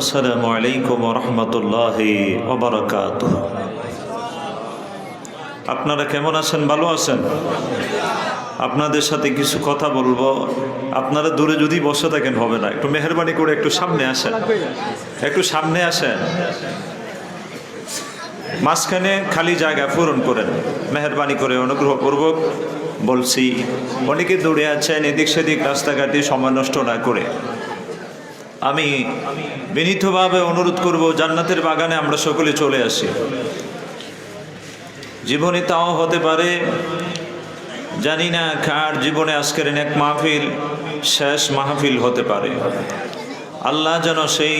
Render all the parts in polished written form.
আসসালামু আলাইকুম ওয়া রাহমাতুল্লাহি ওয়া বারাকাতুহু। আপনারা কেমন আছেন? ভালো আছেন? আপনাদের সাথে কিছু কথা বলবো। আপনারা দূরে যদি বসে থাকেন হবে না, একটু মেহেরবানি করে একটু সামনে আসেন, একটু সামনে আসেন, মাঝখানে খালি জায়গা পূরণ করেন মেহেরবানি করে, অনুগ্রহপূর্বক বলছি। অনেকে দূরে আছেন, এদিক সেদিক রাস্তাঘাটে সময় নষ্ট না করে। আমি বিনীতভাবে অনুরোধ করব, জান্নাতের বাগানে আমরা সকলে চলে আসি। জীবনে তাও হতে পারে, জানি না কার জীবনে আজকের এক মাহফিল শেষ মাহফিল হতে পারে। আল্লাহ যেন সেই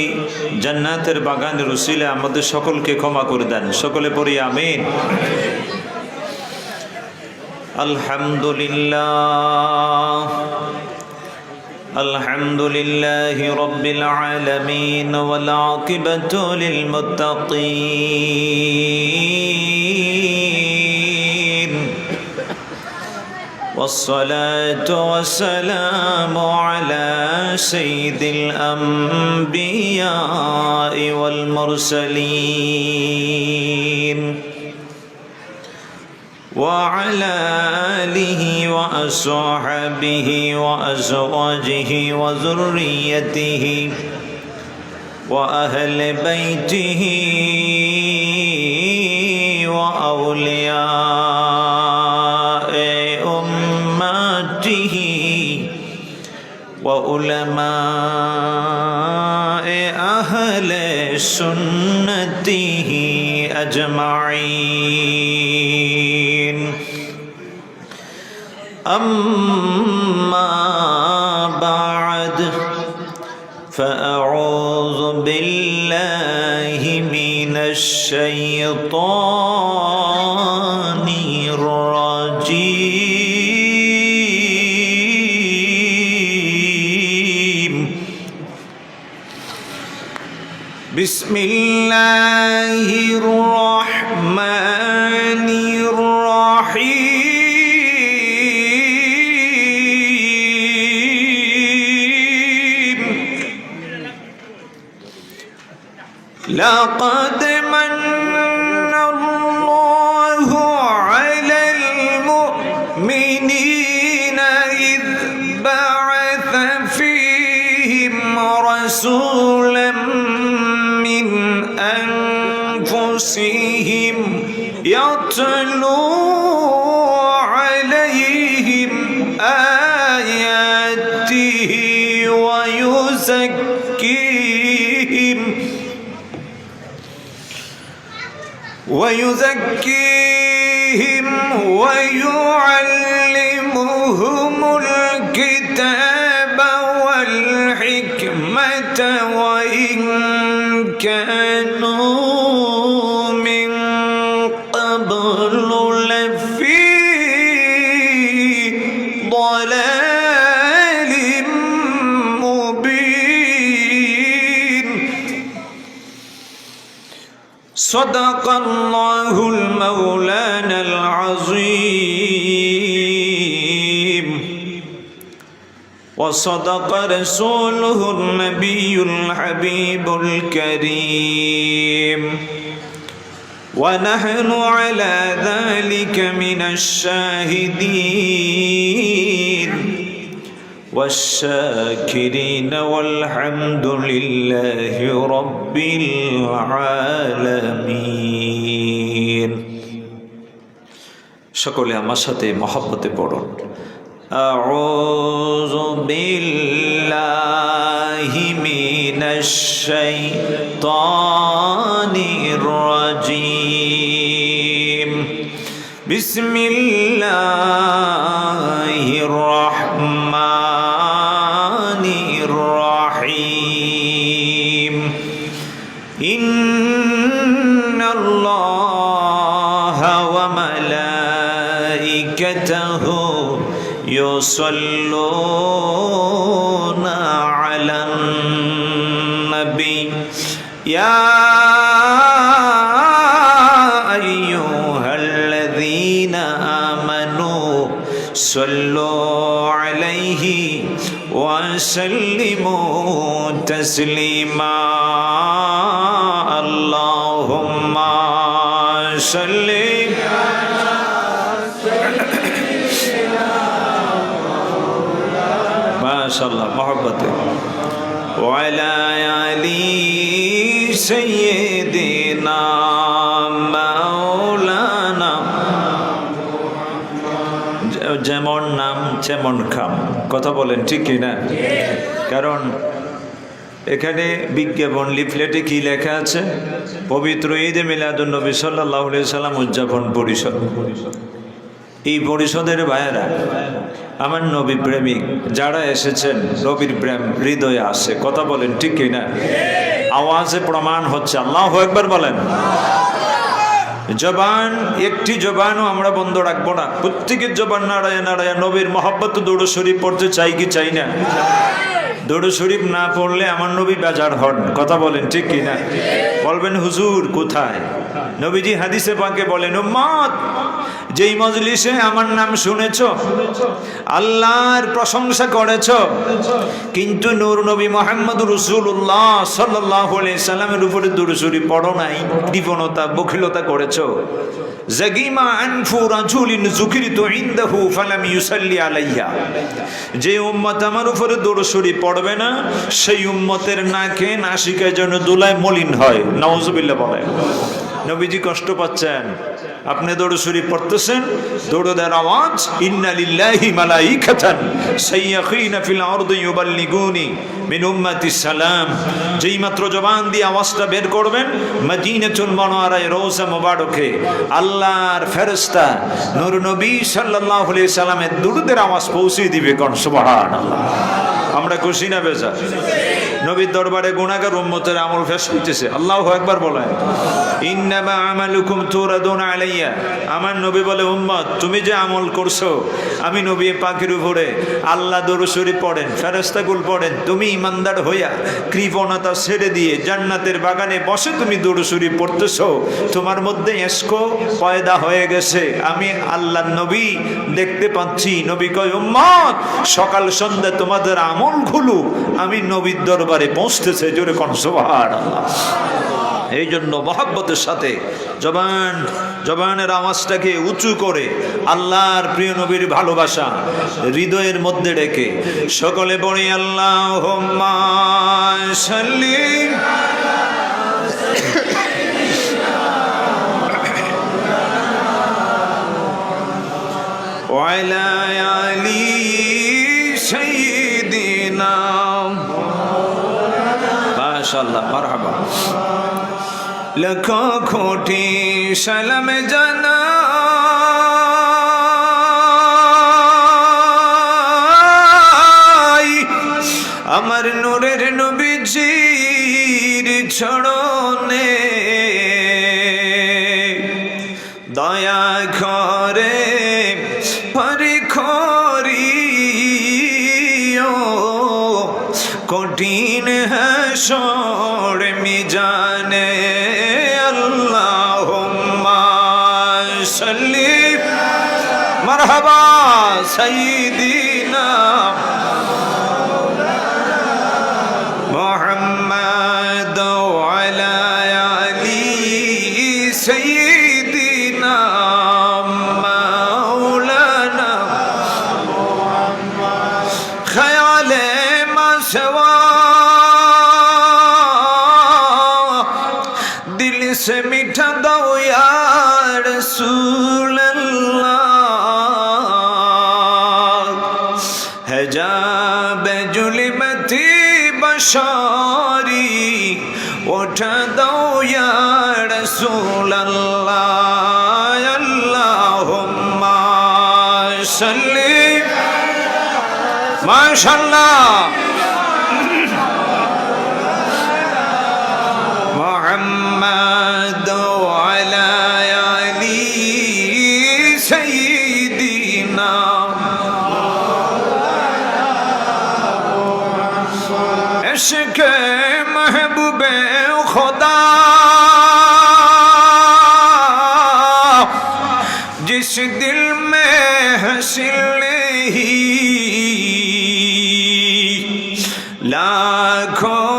জান্নাতের বাগানের উসিলে আমাদের সকলকে ক্ষমা করে দেন। সকলে পড়ি আমিন। আলহামদুলিল্লাহ আলহামদুলিল্লাহি রাব্বিল আলামিন ওয়াল আকিবাতু লিল মুত্তাকিন والصلاة والسلام على سيد الأنبياء والمرسلين وعلى آله وأصحابه وأزواجه وذريته وأهل بيته وأولياء أمته وعلماء أهل سنته أجمعين. أما بعد فأعوذ بالله من الشيطان الرجيم. بسم الله الرحمن الرحيم. لقد من الله على المؤمنين إذ بعث فيهم رسولا من أنفسهم يتلو عليهم آياته ويزكيهم ويعلمهم الكتاب والحكمة وإن كانوا من قبل لفي ضلال مبين. صدق الله المولانا العظيم وصدق رسوله النبي الحبيب الكريم ونحن على ذلك من الشاهدين والشاكرين والحمد لله رب العالمين. সকলে আমার সাথে মহব্বতে পড়ুন। أعوذ بالله من الشيطان الرجيم. بسم الله الرحمن الرحيم. إن الله وملائكته يصلون على النبي يا أيها الذين آمنوا صلوا عليه وسلموا تسليما اللهم صل ما شاء الله محبته وعلى آل سيدنا مولانا যেমন নাম যেমন খাম, কথা বলেন ঠিক কি না? কারণ এখানে বিজ্ঞাপন লিফলেটে কি লেখা আছে? পবিত্র ঈদে মিলাদুন্নবী সাল্লাল্লাহু আলাইহি সাল্লাম উদযাপন পরিষদ। এই পরিষদের ভাইয়েরা, আমার নবী প্রেমিক যারা এসেছেন, নবীর প্রেম হৃদয়ে আসে, কথা বলেন ঠিক কি না? আওয়াজে প্রমাণ হচ্ছে। আল্লাহু আকবার বলেন। জবান, একটি জবানও আমরা বন্ধ রাখবো না। প্রত্যেকের জবান নাড়ায় নাড়ায় নবীর মহব্বত দরুদ শরীফ পড়তে চাই কি চাই না? দরুদ শরীফ না পড়লে আমার নবী বেজার হন, কথা বলেন ঠিক কি না? বলবেন হুজুর কোথায়? নবীজি হাদিসে পাকে বলেন, উম্মত যেই মজলিসে আমার নাম শুনেছো, আল্লাহর প্রশংসা করেছো, কিন্তু নূর নবী মুহাম্মদ রাসূলুল্লাহ সাল্লাল্লাহু আলাইহি সাল্লামের উপরে দরুদ শরীফ পড়ো নাই, কৃপণতা বখিলতা করেছো। জাগিমা আনফু রাজুলিন যুকিরতু ইনদাহু ফালাম ইউসাল্লি আলাইহা, যে উম্মত আমার উপরে দরুদ শরীফ পড়বে না, সেই উম্মতের নাকে নাসিকায় যেন দুলায় মলিন হয়। নাউজুবিল্লাহ বলেন। নবীজি কষ্ট পাচ্ছেন, আপনি দরুদ শরীফ পড়তেছেন, দরুদের আওয়াজ ইন্না লিল্লাহি মালাইকাতান সাইয়াখিনা ফিল আরদি ইউবাল্লিগুনি মিন উম্মতি সালাম, যেই মাত্র জবান দিয়ে আওয়াজটা বের করবেন, মদিনাতুল মুনাওয়ারায় রওজা মুবারকে আল্লাহর ফেরেশতা নূর নবী সাল্লাল্লাহু আলাইহি সাল্লামের দরুদের আওয়াজ পৌঁছে দিবে। কোন সুবহানাল্লাহ। আমরা খুশি না বেজার? নবীর দরবারে গুনাহগার উম্মতের আমল ফেশ হইতেছে। আল্লাহু আকবার বলেন। ইন্নামা আমালুকুম তুরাদুনা আলাইয়া, আমার নবী বলে, উম্মত তুমি যে আমল করছো, আমি নবী পাকের উপরে আল্লাহ দরুদ শরীফ পড়েন, ফেরেশতাকুল পড়েন, তুমি ইমানদার হইয়া কৃপণতা ছেড়ে দিয়ে জান্নাতের বাগানে বসে তুমি দরুদ শরীফ পড়তেছো, তোমার মধ্যে ইশক পয়দা হয়ে গেছে, আমি আল্লাহর নবী দেখতে পাচ্ছি। নবী কয়, উম্মত সকাল সন্ধ্যা তোমাদের আমলগুলো আমি নবীর দরবারে পৌঁছতেছে। জোরে কোন সুবহানাল্লাহ। এই জন্য মহব্বতের সাথে জবানের আওয়াজটাকে উঁচু করে আল্লাহর প্রিয় নবীর ভালোবাসা হৃদয়ের মধ্যে রেখে সকলে পড়ি আল্লাহুম্মা সাল্লি ওয়ালা আলি সাইয়্যিদিনা। মাশাআল্লাহ, মারহাবা। লাখ কোটি সালাম জানাই আমার নূরের নবীজির চরণে, দয়া করে পরীক্ষিও কঠিন হাসর মিজানে। আল্লাহুম্মা সাল্লি মারহাবা সাইয়্যিদিনা মুহাম্মদ ওয়া আলা আলি সাইয়্যিদিনা মাওলানা খ্যালে মাসওয়া से मीठा दो या रसूल अल्लाह, है जाब जुल्मती बशारी उठा दो या रसूल अल्लाह। अल्लाहुम्मा सल्ली माशाअल्लाह मुहम्मद वाला अली सय्यिदीना। इश्क महबूबे खुदा जिस दिल में हसील ही लाखों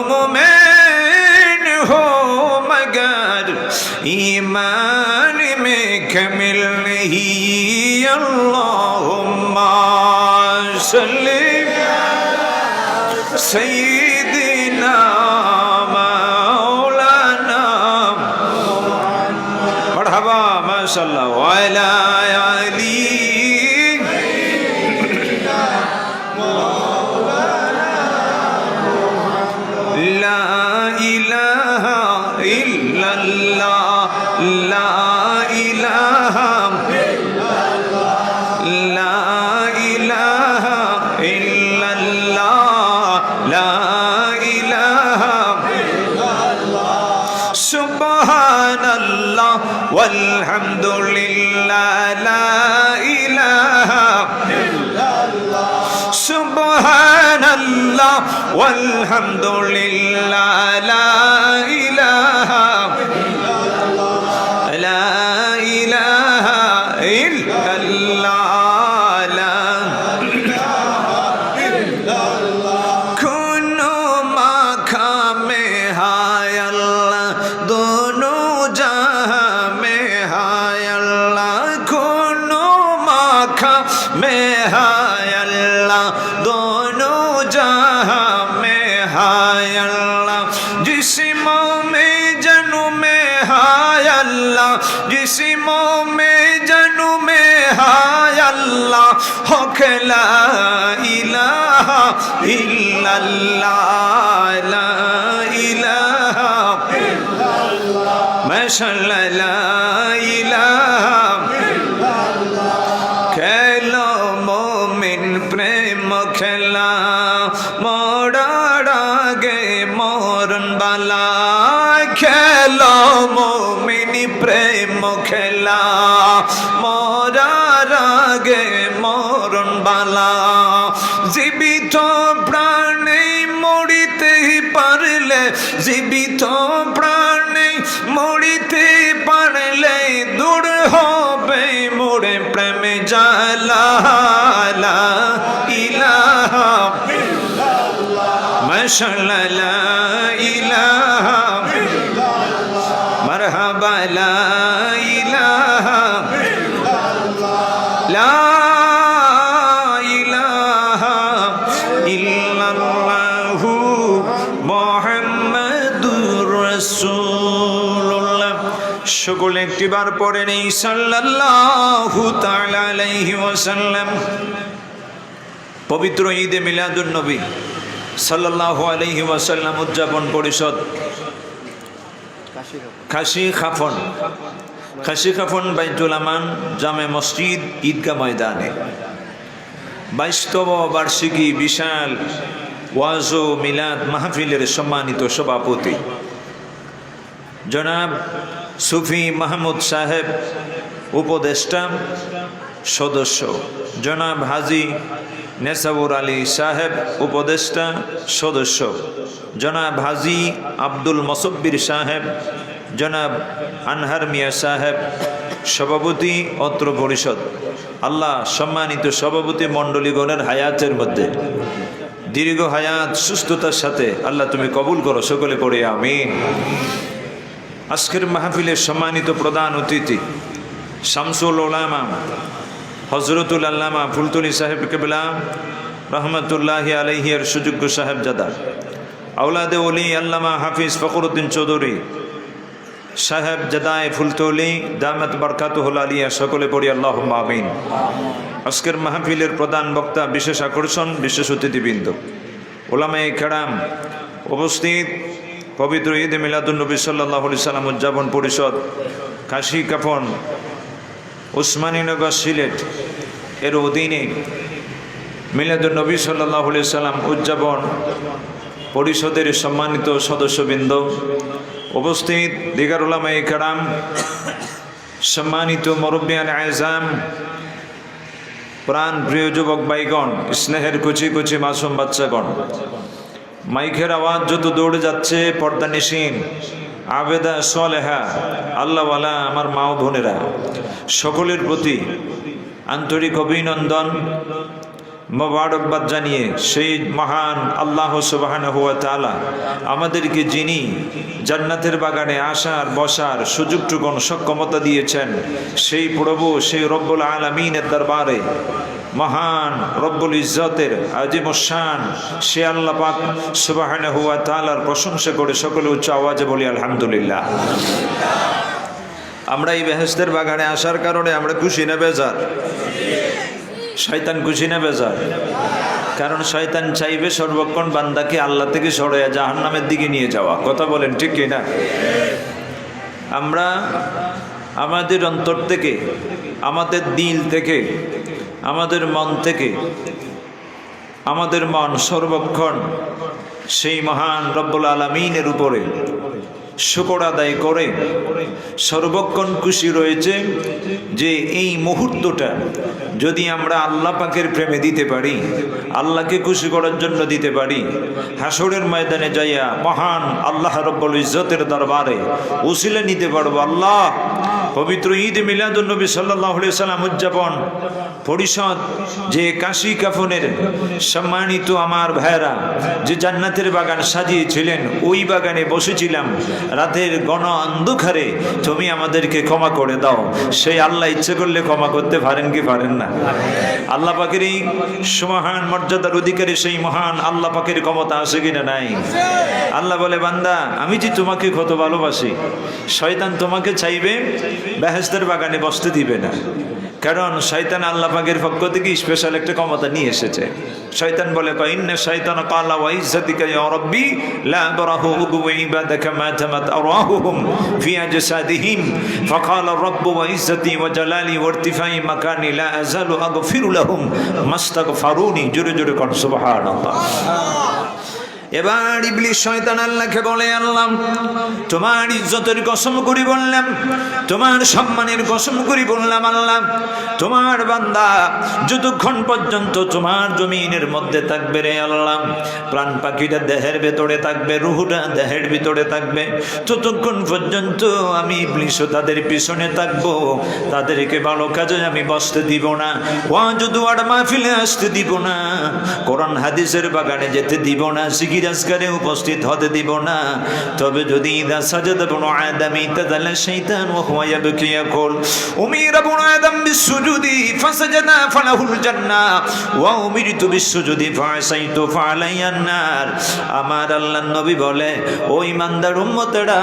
ईमान में कमिल नहीं अल्लाहुम्मा सल्ली सय्यिदिना मौलाना मरहबा माशाअल्लाह व अला आली ला इलाहा इल्लल्लाह ला इलाहा ला इलाहा इल्लल्लाह ला इलाहा सुब्हानल्लाह वल्हम्दुलिल्लाह ला इलाहा सुब्हानल्लाह वल्हम्दुलिल्लाह ला इलाहा ला इलाहा इल्लल्लाह ला कुनो माकामे हाय अल्लाह दोनों जहां में हाय अल्लाह कुनो माकामे हाय अल्लाह दोनों जहां में हाय अल्लाह जिस्मों में जनों में हाय अल्लाह जिस्मों में जनों में हाय अल्लाह हक ला इलाहा इल्लल्लाह ला इलाहा माशाअल्लाह ला इलाहा खेलो मोमिन प्रेम खेला मोड़ागे मोरन बाला खेलो मोमिन प्रेम खेला मोड़ागे मोरन बाला जीवित प्राणे मरिते पारले जीवित प्राणे मरिते पारले दूर होबे मोरे प्रेम जाला ला इलाहा माशाअल्लाह ला इलाहा मरहबा ला इलाहा ला इलाहा इल्लल्लाहु मुহাম্মাদুর রাসূলুল্লাহ সকলে একটিবার পড়ে নেই সাল্লাল্লাহু তাআলা আলাইহি ওয়াসাল্লাম। পবিত্র ঈদে মিলাদুন নবী সাল্লাল্লাহু আলাইহি ওয়াসাল্লাম উদযাপন পরিষদ খাসি খাফন বাইতুল আমান জামে মসজিদ ঈদগাহ ময়দানে 22তম বার্ষিকী বিশাল ওয়াজ ও মিলাদ মাহফিলের সম্মানিত সভাপতি জনাব সুফি মাহমুদ সাহেব, উপদেষ্টা সদস্য জনাব হাজী নেসাবুর আলী সাহেব, উপদেষ্টা সদস্য জনাব হাজী আব্দুল মসব্বির সাহেব, জনাব আনহার মিয়া সাহেব, সভাপতি অত্র পরিষদ। আল্লাহ সম্মানিত সভাপতি মণ্ডলীগণের হায়াতের মধ্যে দীর্ঘ হায়াত সুস্থতার সাথে আল্লাহ তুমি কবুল করো, সকলে পড়ে আমিন। আজকের মাহফিলের সম্মানিত প্রধান অতিথি শামসুল উলামা হজরতুল আল্লামা ফুলতলি সাহেব কেবলা রহমতুল্লাহি আলাইহি এর সুযোগ্য সাহেবজাদা আওলাদে ওলি আল্লামা হাফিজ ফখরুদ্দিন চৌধুরী সাহেবজাদায়ে ফুলতলি দামাত বরকাতুহুল আলিয়া, সকলে পড়ি আল্লাহুম্মা আমিন। আজকের মাহফিলের প্রধান বক্তা, বিশেষ আকর্ষণ, বিশেষ অতিথিবৃন্দ, ওলামায়ে কেরাম উপস্থিত, পবিত্র ঈদে মিলাদুন নবী সাল্লাল্লাহু আলাইহি সাল্লাম উদযাপন পরিষদ কাশী কাফন উসমানীনগর সিলেট এর অধীনে মিলাদুন নবী সাল্লাল্লাহু আলাইহি সাল্লাম উদযাপন পরিষদের সম্মানিত সদস্যবৃন্দ, উপস্থিত দিগার উলামায়ে কেরাম, সম্মানিত মুরব্বিয়ান আযম, প্রাণ প্রিয় যুবক ভাইগণ, স্নেহের কুচি কুচি মাসুম বাচ্চাগণ, মাইকের আওয়াজ যত দৌড়ে যাচ্ছে, পর্দানিশীন আবেদা সালেহা আল্লাহওয়ালা আমার মা ও বোনেরা, সকলের প্রতি আন্তরিক অভিনন্দন, মোবারকবাদ জানিয়ে সেই মহান আল্লাহ সুবহানাহু ওয়া তাআলা আমাদেরকে যিনি জান্নাতের বাগানে আসার বসার সুযোগটুকু সক্ষমতা দিয়েছেন, সেই প্রভু, সেই রব্বুল আলামিনের দরবারে মহান রব্বুল ইজ্জতের আজিমুশ শান সে আল্লাহ পাক সুবহানাহু ওয়া তাআলার প্রশংসা করে সকলে উচ্চ আওয়াজে বলি আলহামদুলিল্লাহ। আমরা এই বেহেশতের বাগানে আসার কারণে আমরা খুশি না বেজার? শয়তান খুশি না বেজার? কারণ শয়তান চাইবে সর্বক্ষণ বান্দাকে আল্লাহ থেকে সরাইয়া জাহান্নামের দিকে নিয়ে যাওয়া। কথা বলেন ঠিক কি না? আমরা আমাদের অন্তর থেকে, আমাদের দিল থেকে, আমাদের মন থেকে, আমাদের মন সর্বক্ষণ সেই মহান রব্বুল আলামিনের উপরে শুকর আদায় করে সর্বক্ষণ খুশি রয়েছে যে এই মুহূর্তটা যদি আমরা আল্লাহ পাকের প্রেমে দিতে পারি, আল্লাহকে খুশি করার জন্য দিতে পারি, হাসরের ময়দানে যাইয়া মহান আল্লাহ রব্বুল ইজ্জতের দরবারে উসিলা নিতে পারবো। আল্লাহ পবিত্র ঈদ মিলাদুন নবী সাল্লাল্লাহু আলাইহি সাল্লাম উদযাপন পরিষদ যে কাশি কাফনের সম্মানিত আমার ভাইরা যে জান্নাতের বাগান সাজিয়েছিলেন, ওই বাগানে বসেছিলাম রাতের ঘন অন্ধকারে, তুমি আমাদেরকে ক্ষমা করে দাও। সেই আল্লাহ ইচ্ছে করলে ক্ষমা করতে পারেন কি পারেন না? আল্লাহ পাকের এই সুমহান মর্যাদার অধিকারী সেই মহান আল্লাহ পাকের ক্ষমতা আছে কিনা নাই? আল্লাহ বলে, বান্দা আমি যে তোমাকে কত ভালোবাসি, শয়তান তোমাকে চাইবে বেহেশতের বাগানে বসতে দিবে না। কারণ শয়তান আল্লাহ পাকের পক্ষ থেকে স্পেশাল একটা ক্ষমতা নিয়ে এসেছে। শয়তান বলে, ইন্না শাইতান ক্বালা ওয়া ইজ্জাতিকা ইয়া রাব্বি লা আবরাহু ইবাদাকা মা তামাত আরওয়াহুহুম ফি আজসাদিহিম ফাকালা রাব্বু ওয়া ইজ্জাতি ওয়া জালালি ওয়া ইরতিফাই মাকানি লা আযালু আগফিরু লাহুম মাস্তাগফারুনি। জোরে জোরে কোন সুবহানাল্লাহ। এবার ইবলিস শয়তান আল্লাহকে বলে, আল্লাহ তোমার ইজ্জতের কসম করি বললাম, তোমার সম্মানের কসম করি বললাম, আল্লাহ তোমার বান্দা যতক্ষণ পর্যন্ত তোমার জমিনের মধ্যে থাকবে রে আল্লাহ, প্রাণ পাখিটা দেহের ভেতরে থাকবে, রুহুটা দেহের ভিতরে থাকবে, ততক্ষণ পর্যন্ত আমি ইবলিসও তাদের পিছনে থাকবো, তাদেরকে ভালো কাজে আমি বসতে দিব না, ওয়াজ দুয়ার মাহফিলে আসতে দিব না, কোরআন হাদিসের বাগানে যেতে দিব না, আজকারে উপস্থিত হতে দিব না। তবে যদি ইদা সাজাদা ইবনু আদম তাযালা শাইতান ওয়া হুয়া ইয়াবকি ইয়াকুল উমিরা ইবনু আদম বিসসুজুদি ফাসাজাদা ফালাহুল জান্নাহ ওয়া উমিরতু বিসসুজুদি ফাসাইতু ফালাইয়ান নার। আমার আল্লাহর নবী বলে, ও ইমানদার উম্মতেরা,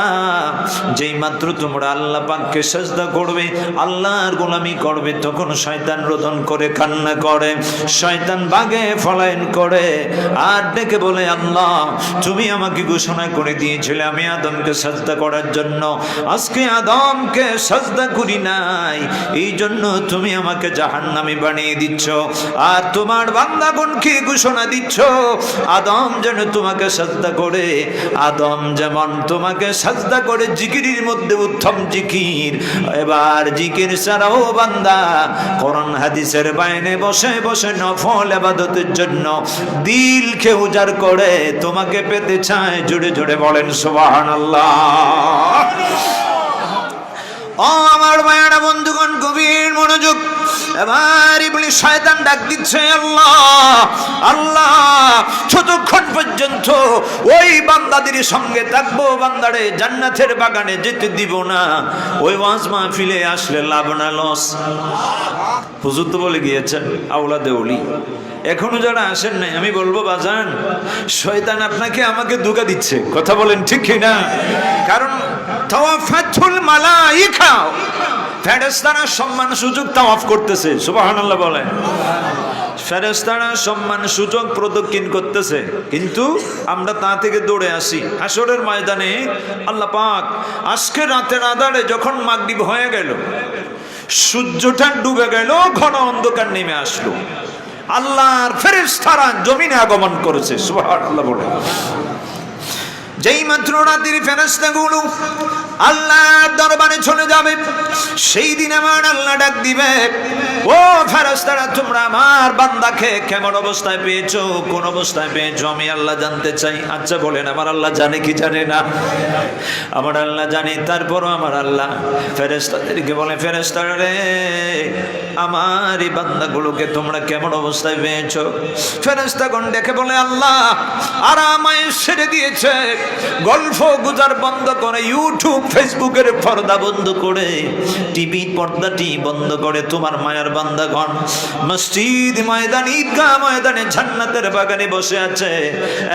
যেই মাত্র তোমরা আল্লাহ পাককে সিজদা করবে, আল্লাহর গোলামি করবে, তখন শয়তান রোদন করে কান্না করে, শয়তান ভাগে পলায়ন করে আর ডেকে বলে, আল্লাহ তুমি আমাকে ঘোষণা করে দিয়েছিলে আমি আদমকে সাজদা করার জন্য, আজকে আদমকে সাজদা করি নাই, এই জন্য তুমি আমাকে জাহান্নামী বানিয়ে দিচ্ছ। আর তোমার বান্দাগণকে ঘোষণা দিচ্ছ আদম যেন তোমাকে সাজদা করে, আদম যেমন তোমাকে সাজদা করে জিকিরের মধ্যে উত্তম জিকির। এবার জিকির ছাড়াও বান্দা কোরআন হাদিসের বাইরে বসে বসে নফল ইবাদতের জন্য দিলকে উজাড় করে তোমাকে পেতে চায়। জোরে জোরে বলেন সুবহানাল্লাহ। ও আমার মায়েরা বন্ধুগণ, গভীর মনোযোগ। এবার ইবলিস শয়তান ডাক দিচ্ছে, আল্লাহ আল্লাহ যতক্ষণ পর্যন্ত ওই বান্দাদের সঙ্গে থাকবো, বান্দারে জান্নাতের বাগানে যেতে দিব না, ওই ওয়াজ মাহফিলে আসলে লাভ না লস। হুজুর তো বলে গিয়েছেন আওলাদে ওলি, এখনো যারা আসেন নাই, আমি বলবো বাজান শয়তান আপনাকে আমাকে ধোঁকা দিচ্ছে। কথা বলেন ঠিক কি না? কারণ তাওয়াফাতুল মালাইকা, ফেরেশতারা সম্মান সুযোগ তাওয়াফ করতেছে। সুবহানাল্লাহ বলেন। ফেরেশতারা সম্মান সুযোগ প্রদক্ষিণ করতেছে, কিন্তু আমরা তা থেকে দৌড়ে আসি। হাসরের ময়দানে আল্লাহ পাক আজকে রাতের আঁধারে যখন মাগরিব হয়ে গেল, সূর্যটা ডুবে গেল, ঘন অন্ধকার নেমে আসলো, আল্লাহর ফেরেশতারা জমিনে আগমন করেছে। সুবহানাল্লাহ বলে। যেই মাত্র রাতের ফেরেশতাগুলো আল্লাহর দরবারে চলে যাবে, সেই দিন আমার আল্লাহ ডাক দিবে, ও ফেরেশতারা তোমরা আমার বান্দাকে কেমন অবস্থায় পেয়েছো, কোন অবস্থায় পেয়েছো আমি আল্লাহ জানতে চাই। আচ্ছা বলেন, আমার আল্লাহ জানে কি জানে না? আমার আল্লাহ জানে। তারপরও আমার আল্লাহ ফেরেশতাদেরকে বলে, ফেরেশতারা রে, আমার এই বান্দাগুলোকে তোমরা কেমন অবস্থায় পেয়েছো? ফেরেশতাগণ দেখে বলে, আল্লাহ আরামায় ছেড়ে দিয়েছে, গল্প গুজার বন্ধ করে, ইউটিউব ফেসবুকের পর্দা বন্ধ করে, টিভি পর্দাটি বন্ধ করে তোমার মায়ার বান্দাগণ মসজিদ ময়দান ঈদগাহ ময়দানে জান্নাতের বাগানে বসে আছে,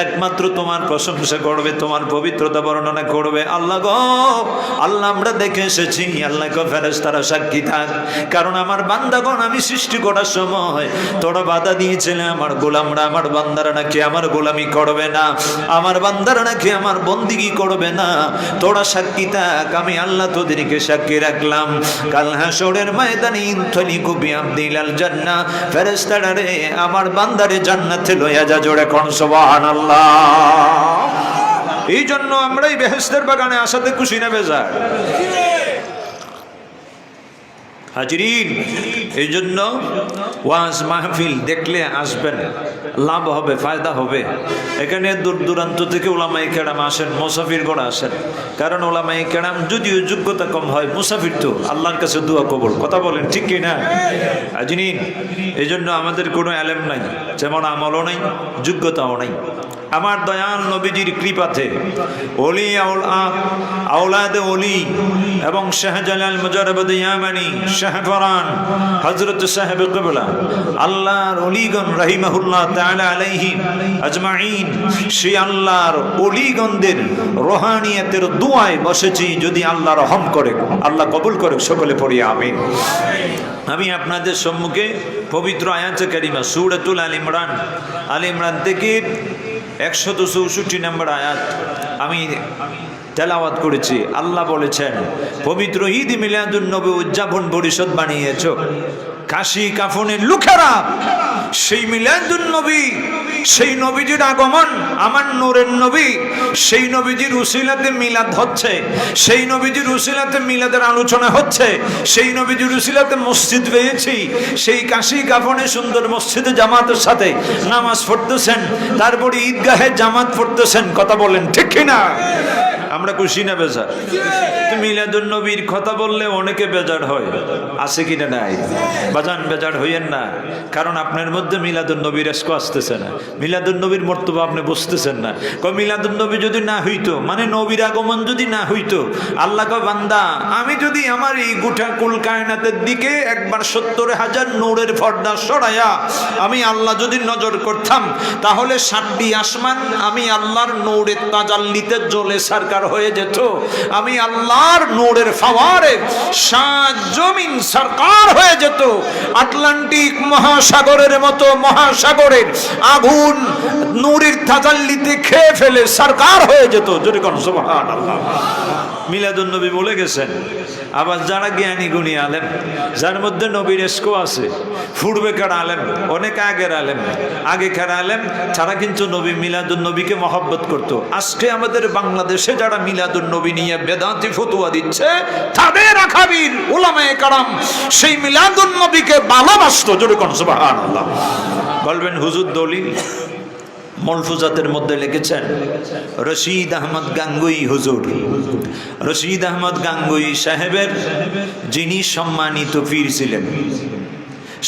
একমাত্র তোমার প্রশংসা করবে, তোমার পবিত্রতা বর্ণনা করবে। আল্লাহ গো, আল্লাহ আমরা দেখে এসেছি। আল্লাহ গো, ফেরেশতারা সাক্ষী থাক, কারণ আমার বান্দাগণ আমি সৃষ্টি করার সময় তোরা বাধা দিয়েছিলে আমার গোলামরা, আমার বান্দারা নাকি আমার গোলামি করবে না, আমার বান্দারা নাকি আমার বন্দিগি করবে না, তোরা সাক্ষী থাক, আমি আল্লাহ তোদেরকে সাক্ষী রাখলাম। কাল হাসরের ময়দানে ইনতলি কুবি আব্দিলাল জান্নাহ, ফেরেশতারা রে আমার বান্দারে জান্নাতে লইয়া যা, জোরে কোন সুবহানাল্লাহ। এই জন্য আমরা এই বেহেশতের বাগানে আসাতে খুশি না বেজার? হাজিরিন, এই জন্য ওয়াজ মাহফিল দেখলে আসবেন, লাভ হবে, ফায়দা হবে। এখানে দূর দূরান্ত থেকে ওলামায়ে কেরাম আসেন, মুসাফিরগণ আসেন, কারণ ওলামায়ে কেরাম যদিও যোগ্যতা কম হয়, মুসাফির তো আল্লাহর কাছে দোয়া কবুল। কথা বলেন ঠিক কি না? হাজিরিন, এই জন্য আমাদের কোনো এলেম নাই, যেমন আমলও নাই, যোগ্যতাও নাই। আমার দয়াল নবীজির কৃপাতে ওলি আওলাদে ওলি এবং শাহজালাল মুজাররদ ইয়ামানি শাহফরান হযরত সাহেব কিবলা আল্লাহর ওলিগণ রাহিমাহুল্লাহ তাআলা আলাইহি আজমাইন, সেই আল্লাহর ওলিগণদের রুহানিয়াতের দুয়ায় বসেছি। যদি আল্লাহ রহম করে, আল্লাহ কবুল করে, সকলে পড়ি আমিন। আমি আপনাদের সম্মুখে পবিত্র আয়াতে কারিমা সূরাতুল আল ইমরান থেকে 164 নম্বর আয়াত আমি তেলাওয়াত করেছি। আল্লাহ বলেছেন, পবিত্র ঈদ মিলাদুন নবী উদযাপন পরিষদ বানিয়েছো কাশি কাফনের লোকেরা, সেই মিলাদুন নবী, সেই নবীজির আগমন, আমার নূরের নবী, সেই নবীজির উসিলাতে মিলাদ হচ্ছে, সেই নবীজির উসিলাতে মিলাদের আলোচনা হচ্ছে, সেই নবীজির উসিলাতে মসজিদ পেয়েছি, সেই কাশি কাফনে সুন্দর মসজিদে জামাতের সাথে নামাজ পড়তেছেন, তারপরে ঈদগাহে জামাত পড়তেছেন। কথা বলেন ঠিক কিনা? আমরা খুশি না বেজার? মিলাদুন নবীর কথা বললে অনেকে বেজার হয়, আছে কিনা নাই? বাজান বেজার হইয়েন না, কারণ আপনার মধ্যে মিলাদুন নবীর এসকো আসতেছে না, মিলাদুন নবীর মর্তবা আপনি বুঝতেছেন না। মিলাদুন নবী যদি না হইতো, মানে নবীর আগমন যদি না হইতো, আল্লাহ কয় বান্দা, আমি যদি আমার এই গোটা কুল কায়নাতের দিকে একবার 70,000 নূরের পর্দা সরাইয়া আমি আল্লাহ যদি নজর করতাম, তাহলে 7টি আসমান আমি আল্লাহর নূরের তাজাল্লিতে জ্বলে সরকার হয়ে যেত, আমি আল্লাহর নূরের ফাওয়ারে 7 জমিন সরকার হয়ে যেত, আটলান্টিক মহাসাগরের মতো মহাসাগরের আগুন নূরের তাজাল্লিতে খেয়ে ফেলে সরকার হয়ে যেত। জোরে কোন সুবহানাল্লাহ। মিলাদুন নবী বলে গেছেন। আবার যারা জ্ঞানী গুণী আলেম, যার মধ্যে নবীর এসকো আছে, পূর্বেকার আলেম, অনেক আগের আলেম, আগেকার আলেম, তারা কিন্তু নবী মিলাদুন নবীকে মহব্বত করত। আজকে আমাদের বাংলাদেশে যারা মিলাদুন নবী নিয়ে বেদাতি ফতোয়া দিচ্ছে, তাদের আকাবির উলামায়ে কেরাম সেই মিলাদুন নবীকে ভালোবাসতো। জোরে কোন সুবহানাল্লাহ। বলবেন হুজুর দলিল? মলফুজাতের মধ্যে লিখেছেন রশিদ আহমদ গাঙ্গুই হুজুর, রশিদ আহমদ গাঙ্গুই সাহেবের যিনি সম্মানিত পীর ছিলেন,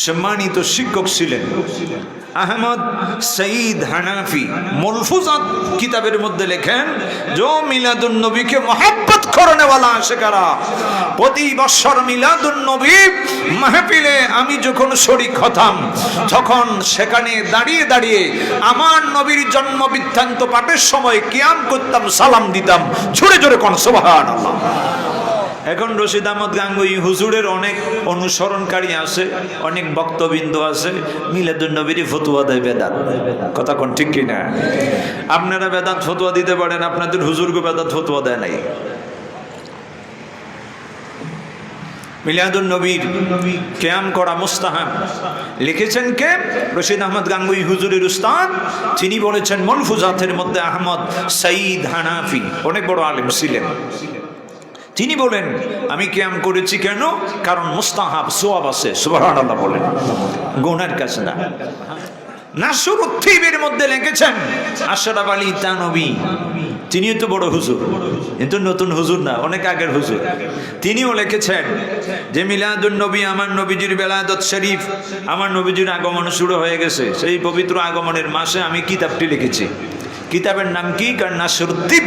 সম্মানিত শিক্ষক ছিলেন, আহমদ সঈদ হানাফি মলফুজাত কিতাবের মধ্যে লেখেন, जो মিলাদুন নবীকে মহব্বত করনে वाला আশিকারা প্রতি বছর মিলাদুন নবী মাহফিলে আমি যখন শরীক হতাম, তখন সেখানে দাঁড়িয়ে দাঁড়িয়ে আমার নবীর জন্ম বৃত্তান্ত পাঠের সময় কিয়াম করতাম, সালাম দিতাম। জোরে জোরে কোন সুবহানাল্লাহ। এখন রশিদ আহমদ গাঙ্গুই হুজুরের অনেক অনুসরণকারী আছে, অনেক বক্তবৃন্দ আছে, মিলাদুন নবীর ফতোয়া দেয় বেদাত। কথা কোন ঠিক কিনা? আপনারা বেদাত ফতোয়া দিতে পারেন, আপনাদের হুজুরকে বেদাত ফতোয়া দেয় নাই। মিলাদুন নবীর কিয়াম করা মুস্তাহাব লিখেছেন কে? রশিদ আহমদ গাঙ্গুই হুজুরের উস্তাদ। তিনি বলেছেন মলফুজাতের মধ্যে আহমদ সাঈদ হানাফি অনেক বড় আলেম ছিলেন। তিনি বলেন আমি কিয়াম করেছি কেন? কারণ মুস্তাহাব, সওয়াব আছে। সুবহানাল্লাহ বলেন, গুনার কাজ না। নাসরুদ্দিনের মধ্যে লিখেছেন আশরাফ আলী থানভী, তিনিও তো বড় হুজুর, কিন্তু নতুন হুজুর না, অনেক আগের হুজুর। তিনিও লিখেছেন যে মিলাদুন নবী, আমার নবীজির বেলাদত শরীফ, আমার নবীজির আগমন শুরু হয়ে গেছে। সেই পবিত্র আগমনের মাসে আমি কিতাবটি লিখেছি। কিতাবের নাম কি? নাসরুদ্দিন।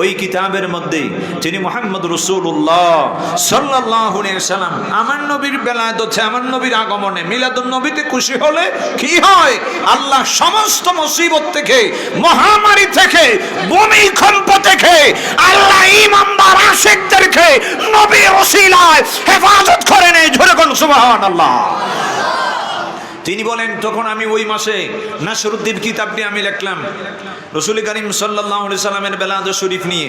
ওই কিতাবের মধ্যে যিনি মুহাম্মদ রাসূলুল্লাহ সাল্লাল্লাহু আলাইহি ওয়াসাল্লাম আমার নবীর বেলায়েতে, আমার নবীর আগমনে, মিলাদুন নবীতে খুশি হলে কি হয়? আল্লাহ সমস্ত মুসিবত থেকে, মহামারী থেকে, ভূমিকম্প থেকে আল্লাহ ইমানদার আশিকদেরকে নবীর ওসিলায় হেফাজত করে নেয়। জোরে কোন সুবহানাল্লাহ। তিনি বলেন তখন আমি ওই মাসে নাসরুদ্দিন কিতাবটি আমি লিখলাম রাসূল করিম সাল্লাল্লাহু আলাইহি সাল্লামের বেলায়েত শরীফ নিয়ে।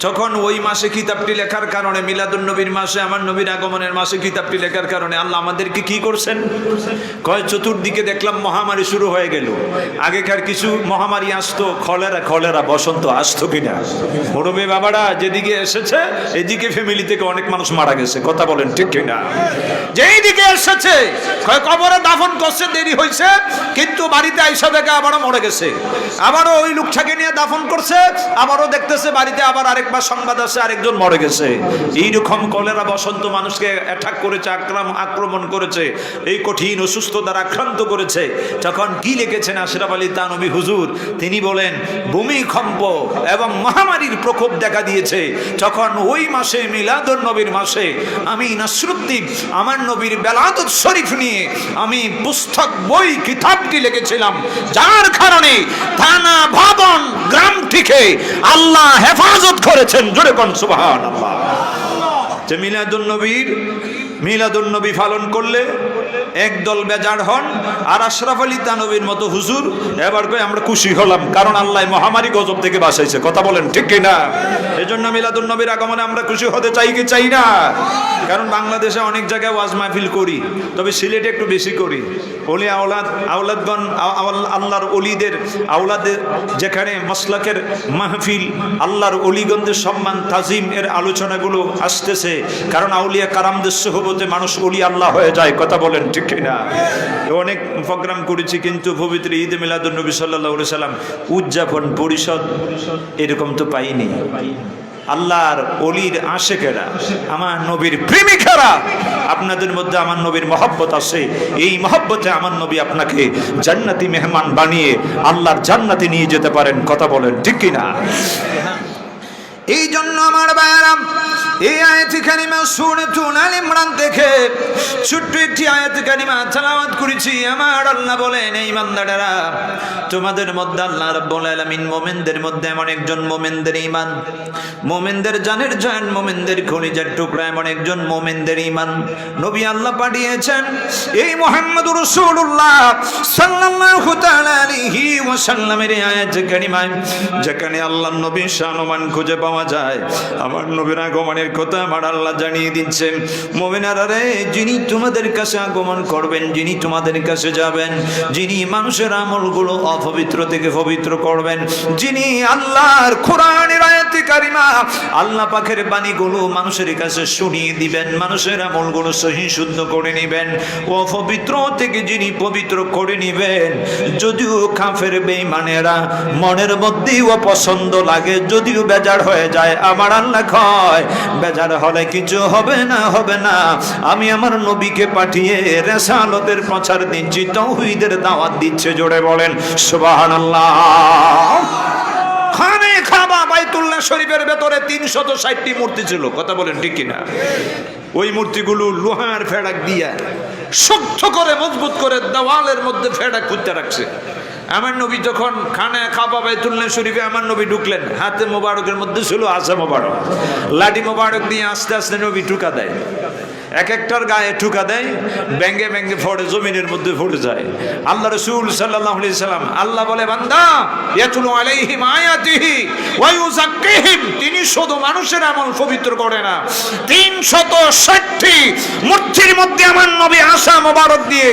তখন ওই মাসে কিতাবটি লেখার কারণে, মিলাদুন নবীর মাসে, আমার নবীর আগমনের মাসে কিতাবটি লেখার কারণে আল্লাহ আমাদেরকে কি করছেন? কয় চতুর্দিকে দেখলাম মহামারী শুরু হয়ে গেল। আগেকার কিছু মহামারী আসতো, খলেরা বসন্ত আসতো কিনা? মুরব্বি বাবারা যেদিকে এসেছে এদিকে ফ্যামিলি থেকে অনেক মানুষ মারা গেছে। কথা বলেন ঠিক কিনা? যেই দিকে এসেছে কয় কবরে দাফন করছে, দেরি হয়েছে, কিন্তু বাড়িতে আইসা দেখে আবারও মরে গেছে। আবারও ওই লোকটাকে নিয়ে দাফন করছে, আবারও দেখতেছে বাড়িতে আবার আরেকবার সংবাদ আছে আরেকজন মরে গেছে। এইরকম কলেরা বসন্ত মানুষকে অ্যাটাক করেছে, আক্রমণ করেছে, এই কঠিন অসুস্থতার আক্রান্ত করেছে। তখন কি লিখেছেন আশরাফ আলী থানভী হুজুর? তিনি বলেন ভূমিকম্প এবং মহামারীর প্রকোপ দেখা দিয়েছে। তখন ওই মাসে, মিলাদুন নবীর মাসে, আমি নাসরুদ্দিন আমার নবীর বেলায়েত শরীফ নিয়ে আমি পুস্তক, বই, কিতাবটি লিখেছিলাম, যার কারণে থানা, ভবন, গ্রামটিকে আল্লাহ হেফাজত করেছেন। জোরে কোন সুবহানাল্লাহ। যে মিলাদুন নবী পালন করলে একদল বেজার হন, আর আশরাফ আলী থানভীর মতো হুজুর এবার কই আমরা খুশি হলাম, কারণ আল্লাহ মহামারী গজব থেকে বাঁচাইছে। কথা বলেন ঠিক কিনা? এজন্য মিলাদুন নবীর আগমনে আমরা খুশি হতে চাই কি চাই না? কারণ বাংলাদেশে অনেক জায়গায় ওয়াজ মাহফিল করি, তবে সিলেটে একটু বেশি করি। ওলি আওলাদগণ, আল্লাহর ওলিদের আওলাদের যেখানে মাসলাকের মাহফিল, আল্লাহর ওলিগণদের সম্মান তাজিম এর আলোচনাগুলো আসতেছে, কারণ আউলিয়া কারামদের সোহবতে মানুষ ওলি আল্লাহ হয়ে যায়। কথা বলেন ঠিক কিনা? অনেক প্রোগ্রাম করেছি, কিন্তু পবিত্র ঈদ মিলাদুন নবী সাল্লাল্লাহু আলাইহি সাল্লাম উদযাপন পরিষদ এরকম তো পাইনি। আল্লাহর ওলির আশেকেরা, আমার নবীর প্রেমিকেরা, আপনাদের মধ্যে আমার নবীর মহব্বত আছে। এই মহব্বতে আমার নবী আপনাকে জান্নাতি মেহমান বানিয়ে আল্লাহর জান্নাতে নিয়ে যেতে পারেন। কথা বলেন ঠিক কিনা? এই জন্য আমার ভাইয়েরা, এই আয়াতে কারিমা সূরাতুল আল ইমরান থেকে ছোট্ট একটি আয়াতে কারিমা তেলাওয়াত করেছি। আমার আল্লাহ বলেন, এই বান্দারা, তোমাদের মধ্যে আল্লাহ রাব্বুল আলামিন মুমিনদের মধ্যে এমন একজন, মুমিনদের ঈমান, মুমিনদের জানের জান, মুমিনদের কলিজার টুকরা, এমন একজন মুমিনদের ঈমান নবী আল্লাহ পাঠিয়েছেন। এই মুহাম্মদুর রাসূলুল্লাহ সাল্লাল্লাহু তাআলা আলাইহি ওয়াসাল্লামের আয়াতে কারিমা, যেখানে আল্লাহর নবীর শানমান খুঁজে পাওয়া যায়, আমার নবীর আগমনের কথা আমার আল্লাহ জানিয়ে দিচ্ছেন। মুমিনারা রে, যিনি তোমাদের কাছে আগমন করবেন, যিনি তোমাদের কাছে যাবেন, যিনি মানুষের আমলগুলো অপবিত্র থেকে পবিত্র করবেন, যিনি আল্লাহর কোরআনের আয়াতে কারিমা, আল্লাহ পাকের বাণীগুলো মানুষের কাছে শুনিয়ে দিবেন, মানুষের আমলগুলো সহি শুদ্ধ করে নেবেন, অপবিত্র থেকে যিনি পবিত্র করে নেবেন। যদিও কাফের বেঈমানেরা মনের মধ্যেই অপছন্দ লাগে, যদিও বেজার হয়ে যায়, আমার আল্লাহ কয় বেজার হলে কিছু হবে না, হবে না। আমি আমার নবীকে পাঠিয়ে রিসালাতের প্রচার দিচ্ছি, তাওহীদের দাওয়াত দিচ্ছে। জোরে বলেন সুবহানাল্লাহ। খানে কাবা বাইতুল্লাহ শরীফের ভেতরে 360টি মূর্তি ছিল। কথা বলেন ঠিক কিনা? ওই মূর্তিগুলো লোহার ফেড়াক দিয়া শক্ত করে, মজবুত করে দেওয়ালের মধ্যে ফেড়াক খুঁজতে রাখছে। আমার নবী যখন খানে কাবা বাইতুল্লাহ শরীফে আমার নবী ঢুকলেন, হাতে মোবারকের মধ্যে ছিল আসা মোবারক, লাঠি মোবারক দিয়ে আস্তে আস্তে নবী টুকা দেয়। এক একটার গায়ে ঠুকা দেয়, ব্যাঙ্গে ব্যাঙ্গে পড়ে, জমিনের মধ্যে পড়ে যায়। আল্লাহ রাসূল সাল্লাল্লাহু আলাইহি সাল্লাম, আল্লাহ বলে বান্দা ইয়াতুলু আলাইহিম আয়াতিহি ওয়া ইউযাক্কিহিম, তিনি শুধু মানুষের আমল পবিত্র করে না, 360টি মূর্তির মধ্যে আমার নবী আশা মোবারক দিয়ে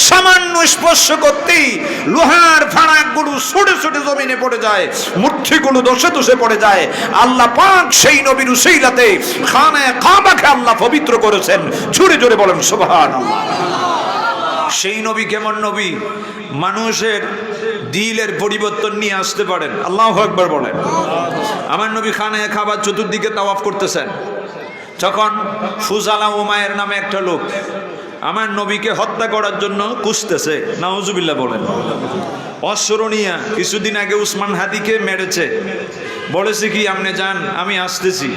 সামান্য স্পর্শ করতেই লোহার ফাড়াগুলো ছুটে ছুটে জমিনে পড়ে যায়, মূর্তিগুলো দোষে দোষে পড়ে যায়। আল্লাহ পাক সেই নবীর উসিলাতে খানায়ে কাবাকে আল্লাহ পবিত্র করেছেন। জোরে জোরে বলেন সুবহানাল্লাহ। সেই নবী কেমন নবী? মানুষের দিলের পরিবর্তন নিয়ে আসতে পারেন। আল্লাহু আকবার বলেন। আমার নবী খানায়ে কাবার চতুর্দিকে তাওয়াফ করতেছেন, তখন ফুজালা উমায়ের নামে একটা লোক আমার নবীকে হত্যা করার জন্য কুস্তেছে। নাউজুবিল্লাহ বলেন। অস্মরণীয়, কিছুদিন আগে উসমান হাদিকে মেরেছে, বলেছে কি আপনি যান আমি আসতেছি।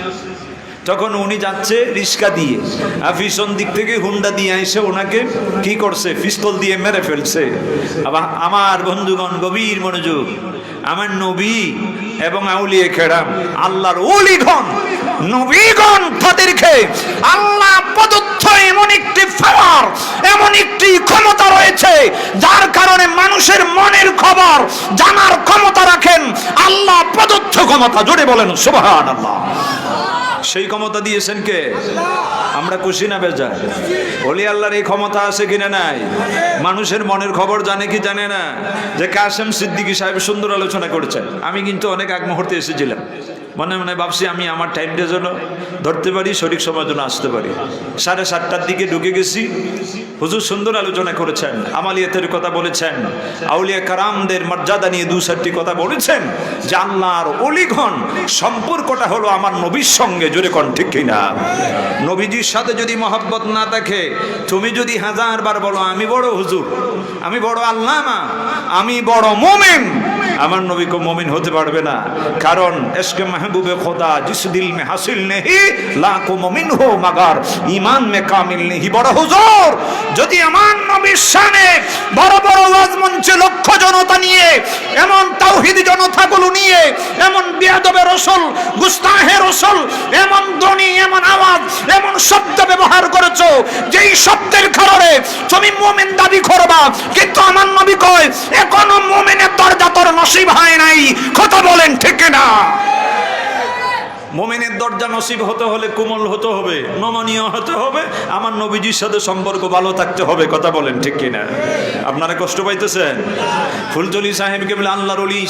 তখন উনি যাচ্ছে রিস্কা দিয়ে, আর পিছন দিক থেকে হুন্ডা দিয়ে এসে ওনাকে কি করছে, পিস্তল দিয়ে মেরে ফেলছে। আবার আমার বন্ধুগণ গভীর মনোযোগ, আমার নবী এবং আউলিয়া কেরাম আল্লাহর ওলিগণ নবীগণ তাদেরকে আল্লাহ প্রদত্ত এমন একটি পাওয়ার, এমন একটি ক্ষমতা রয়েছে যার কারণে মানুষের মনের খবর জানার ক্ষমতা রাখেন। আল্লাহ প্রদত্ত ক্ষমতা, জোরে বলেন সুবহানাল্লাহ। সেই ক্ষমতা দিয়েছেন কে? আমরা খুশি না বেজার? ওলি আল্লাহর এই ক্ষমতা আছে কিনা নাই? মানুষের মনের খবর জানে কি জানে না? যে কাসেম সিদ্দিকী সাহেব সুন্দর আলোচনা করেছেন, আমি কিন্তু অনেক আগ মুহূর্তে এসেছিলাম, মনে মনে ভাবছি আমি আমার টাইমটা যেন ধরতে পারি, সঠিক সময় যেন আসতে পারি। 7:30টার দিকে ঢুকে গেছি। হুজুর সুন্দর আলোচনা করেছেন, আমালিয়াতের কথা বলেছেন, আউলিয়া কারামদের মর্যাদা নিয়ে 2-4টি কথা বলেছেন, যে আল্লাহর ওলিগণ সম্পর্কটা হলো আমার নবীর সঙ্গে। জোরে কোন ঠিক কিনা? নবীজির সাথে যদি মহব্বত না থাকে, তুমি যদি 1000 বার বলো আমি বড় হুজুর, আমি বড় আল্লামা, আমি বড় মুমিন, আমার নবী কো মুমিন হতে পারবে না। কারণ ইশকে महबूब खुदा जिस दिल में हासिल नहीं लाखों मुमिन हो मगर ईमान में कामिल नहीं। बड़ हुजूर যদি আমার নবীর শানে বড় বড় ওয়াজ মঞ্চে লক্ষ জনতা নিয়ে, এমন তাওহীদ জনতাগুলো নিয়ে, এমন বিয়াদবে রাসূল, গুস্তাহে রাসূল, এমন ধ্বনি, এমন আওয়াজ, এমন শব্দ ব্যবহার করেছো যেই শব্দের কারণে তুমি মুমিন দাবি করবা, কিন্তু আমার নবী কয় এখনো মুমিনের দরজা তোর নসিব হয় নাই। কথা বলেন ঠিক না? মুমিনের দরজা নসিব হতে হলে কোমল হতে হবে, নমনীয় হতে হবে, আমার নবীজির সাথে সম্পর্ক ভালো থাকতে হবে। কথা বলেন ঠিক কিনা? আপনারা কষ্ট পাইতেছেন? ফুলতলি সাহেবকে বলে আল্লাহর ওলি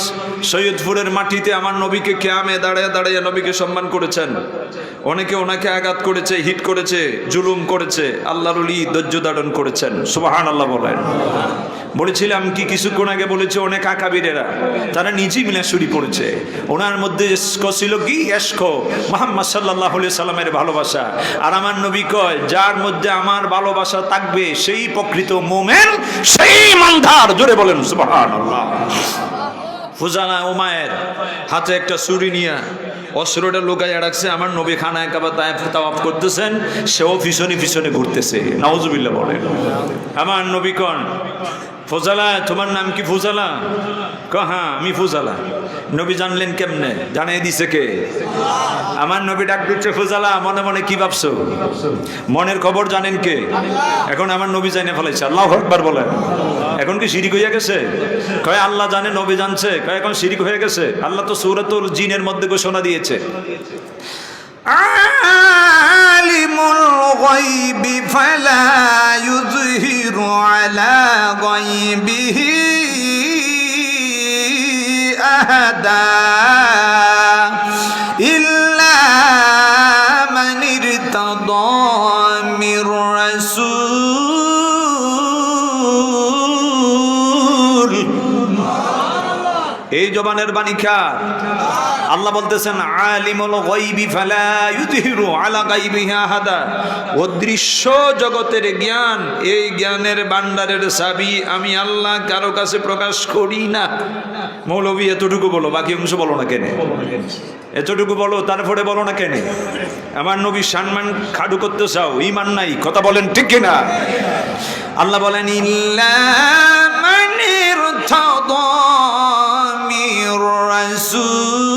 সৈয়দপুরের মাটিতে আমার নবীকে কিয়ামে দাঁড়িয়ে দাঁড়িয়ে নবীকে সম্মান করেছেন। অনেকে ওনাকে আঘাত করেছে, হিট করেছে, জুলুম করেছে, আল্লাহর ওলি ধৈর্য ধারণ করেছেন। সুবহানাল্লাহ বলেন। বলেছিলাম কি কিছুক্ষণ আগে বলেছে, অনেক আকাবিরেরা তারা নিজেই মিলাশুরি পড়েছে, ওনার মধ্যে ছিল কি ইশক মুহাম্মদ সাল্লাল্লাহু আলাইহি সাল্লামের ভালোবাসা। আর আমার নবী কয় যার মধ্যে আমার ভালোবাসা থাকবে সেই প্রকৃত মুমিন, সেই ইমানদার। জোরে বলেন সুবহানাল্লাহ। ফুজানা উমায়ের হাতে একটা ছুরি নিয়ে অস্ত্রটা লুকাইয়া রাখছে, আমার নবী খানায়ে কাবা তাওয়াফ করতেছেন, সেও পিছনে পিছনে ঘুরতেছে। নাউজুবিল্লাহ বলেন। আমার নবী কন ফুজালা তোমার নাম কি? ফুজালা। হ্যাঁ আমি ফুজালা। নবী জানলেন কেমনে? জানিয়ে দিছে কে? আমার নবী ডাক দিচ্ছে ফুজালা। মনে মনে কি ভাবছো? মনের খবর জানেন কে? এখন আমার নবী জানে ফেলাইছে। আল্লাহু আকবার বলেন। এখন কি শিরিক হয়ে গেছে? কয় আল্লাহ জানে, নবী জানছে, কয় এখন শিরিক হয়ে গেছে। আল্লাহ তো সূরাতুল জিনের মধ্যে ঘোষণা দিয়েছে, আলিমুল গায়বি ফালা ইউযহিরু আলা গায়বিহি আহাদা ইল্লা মান ইরতাদা মির রাসূল। এই জবানের বাণী কার? আল্লাহ বলতেছেন আলিমুল গায়বি ফালা ইউযহিরু আলা গায়বিহি আহাদা। অদৃশ্য জগতের জ্ঞান, এই জ্ঞানের ভান্ডারের চাবি আমি আল্লাহ কারো কাছে প্রকাশ করি না। মৌলভী এতটুকু বলো, বাকি অংশ বলো না কেন? এতটুকু বলো, তারপরে বলো না কেন? আমার নবীর সম্মান খাডু করতে চাও, ঈমান নাই। কথা বলেন ঠিক কিনা? আল্লাহ বলেন ইল্লা মান ইরতাদা মির রাসূল।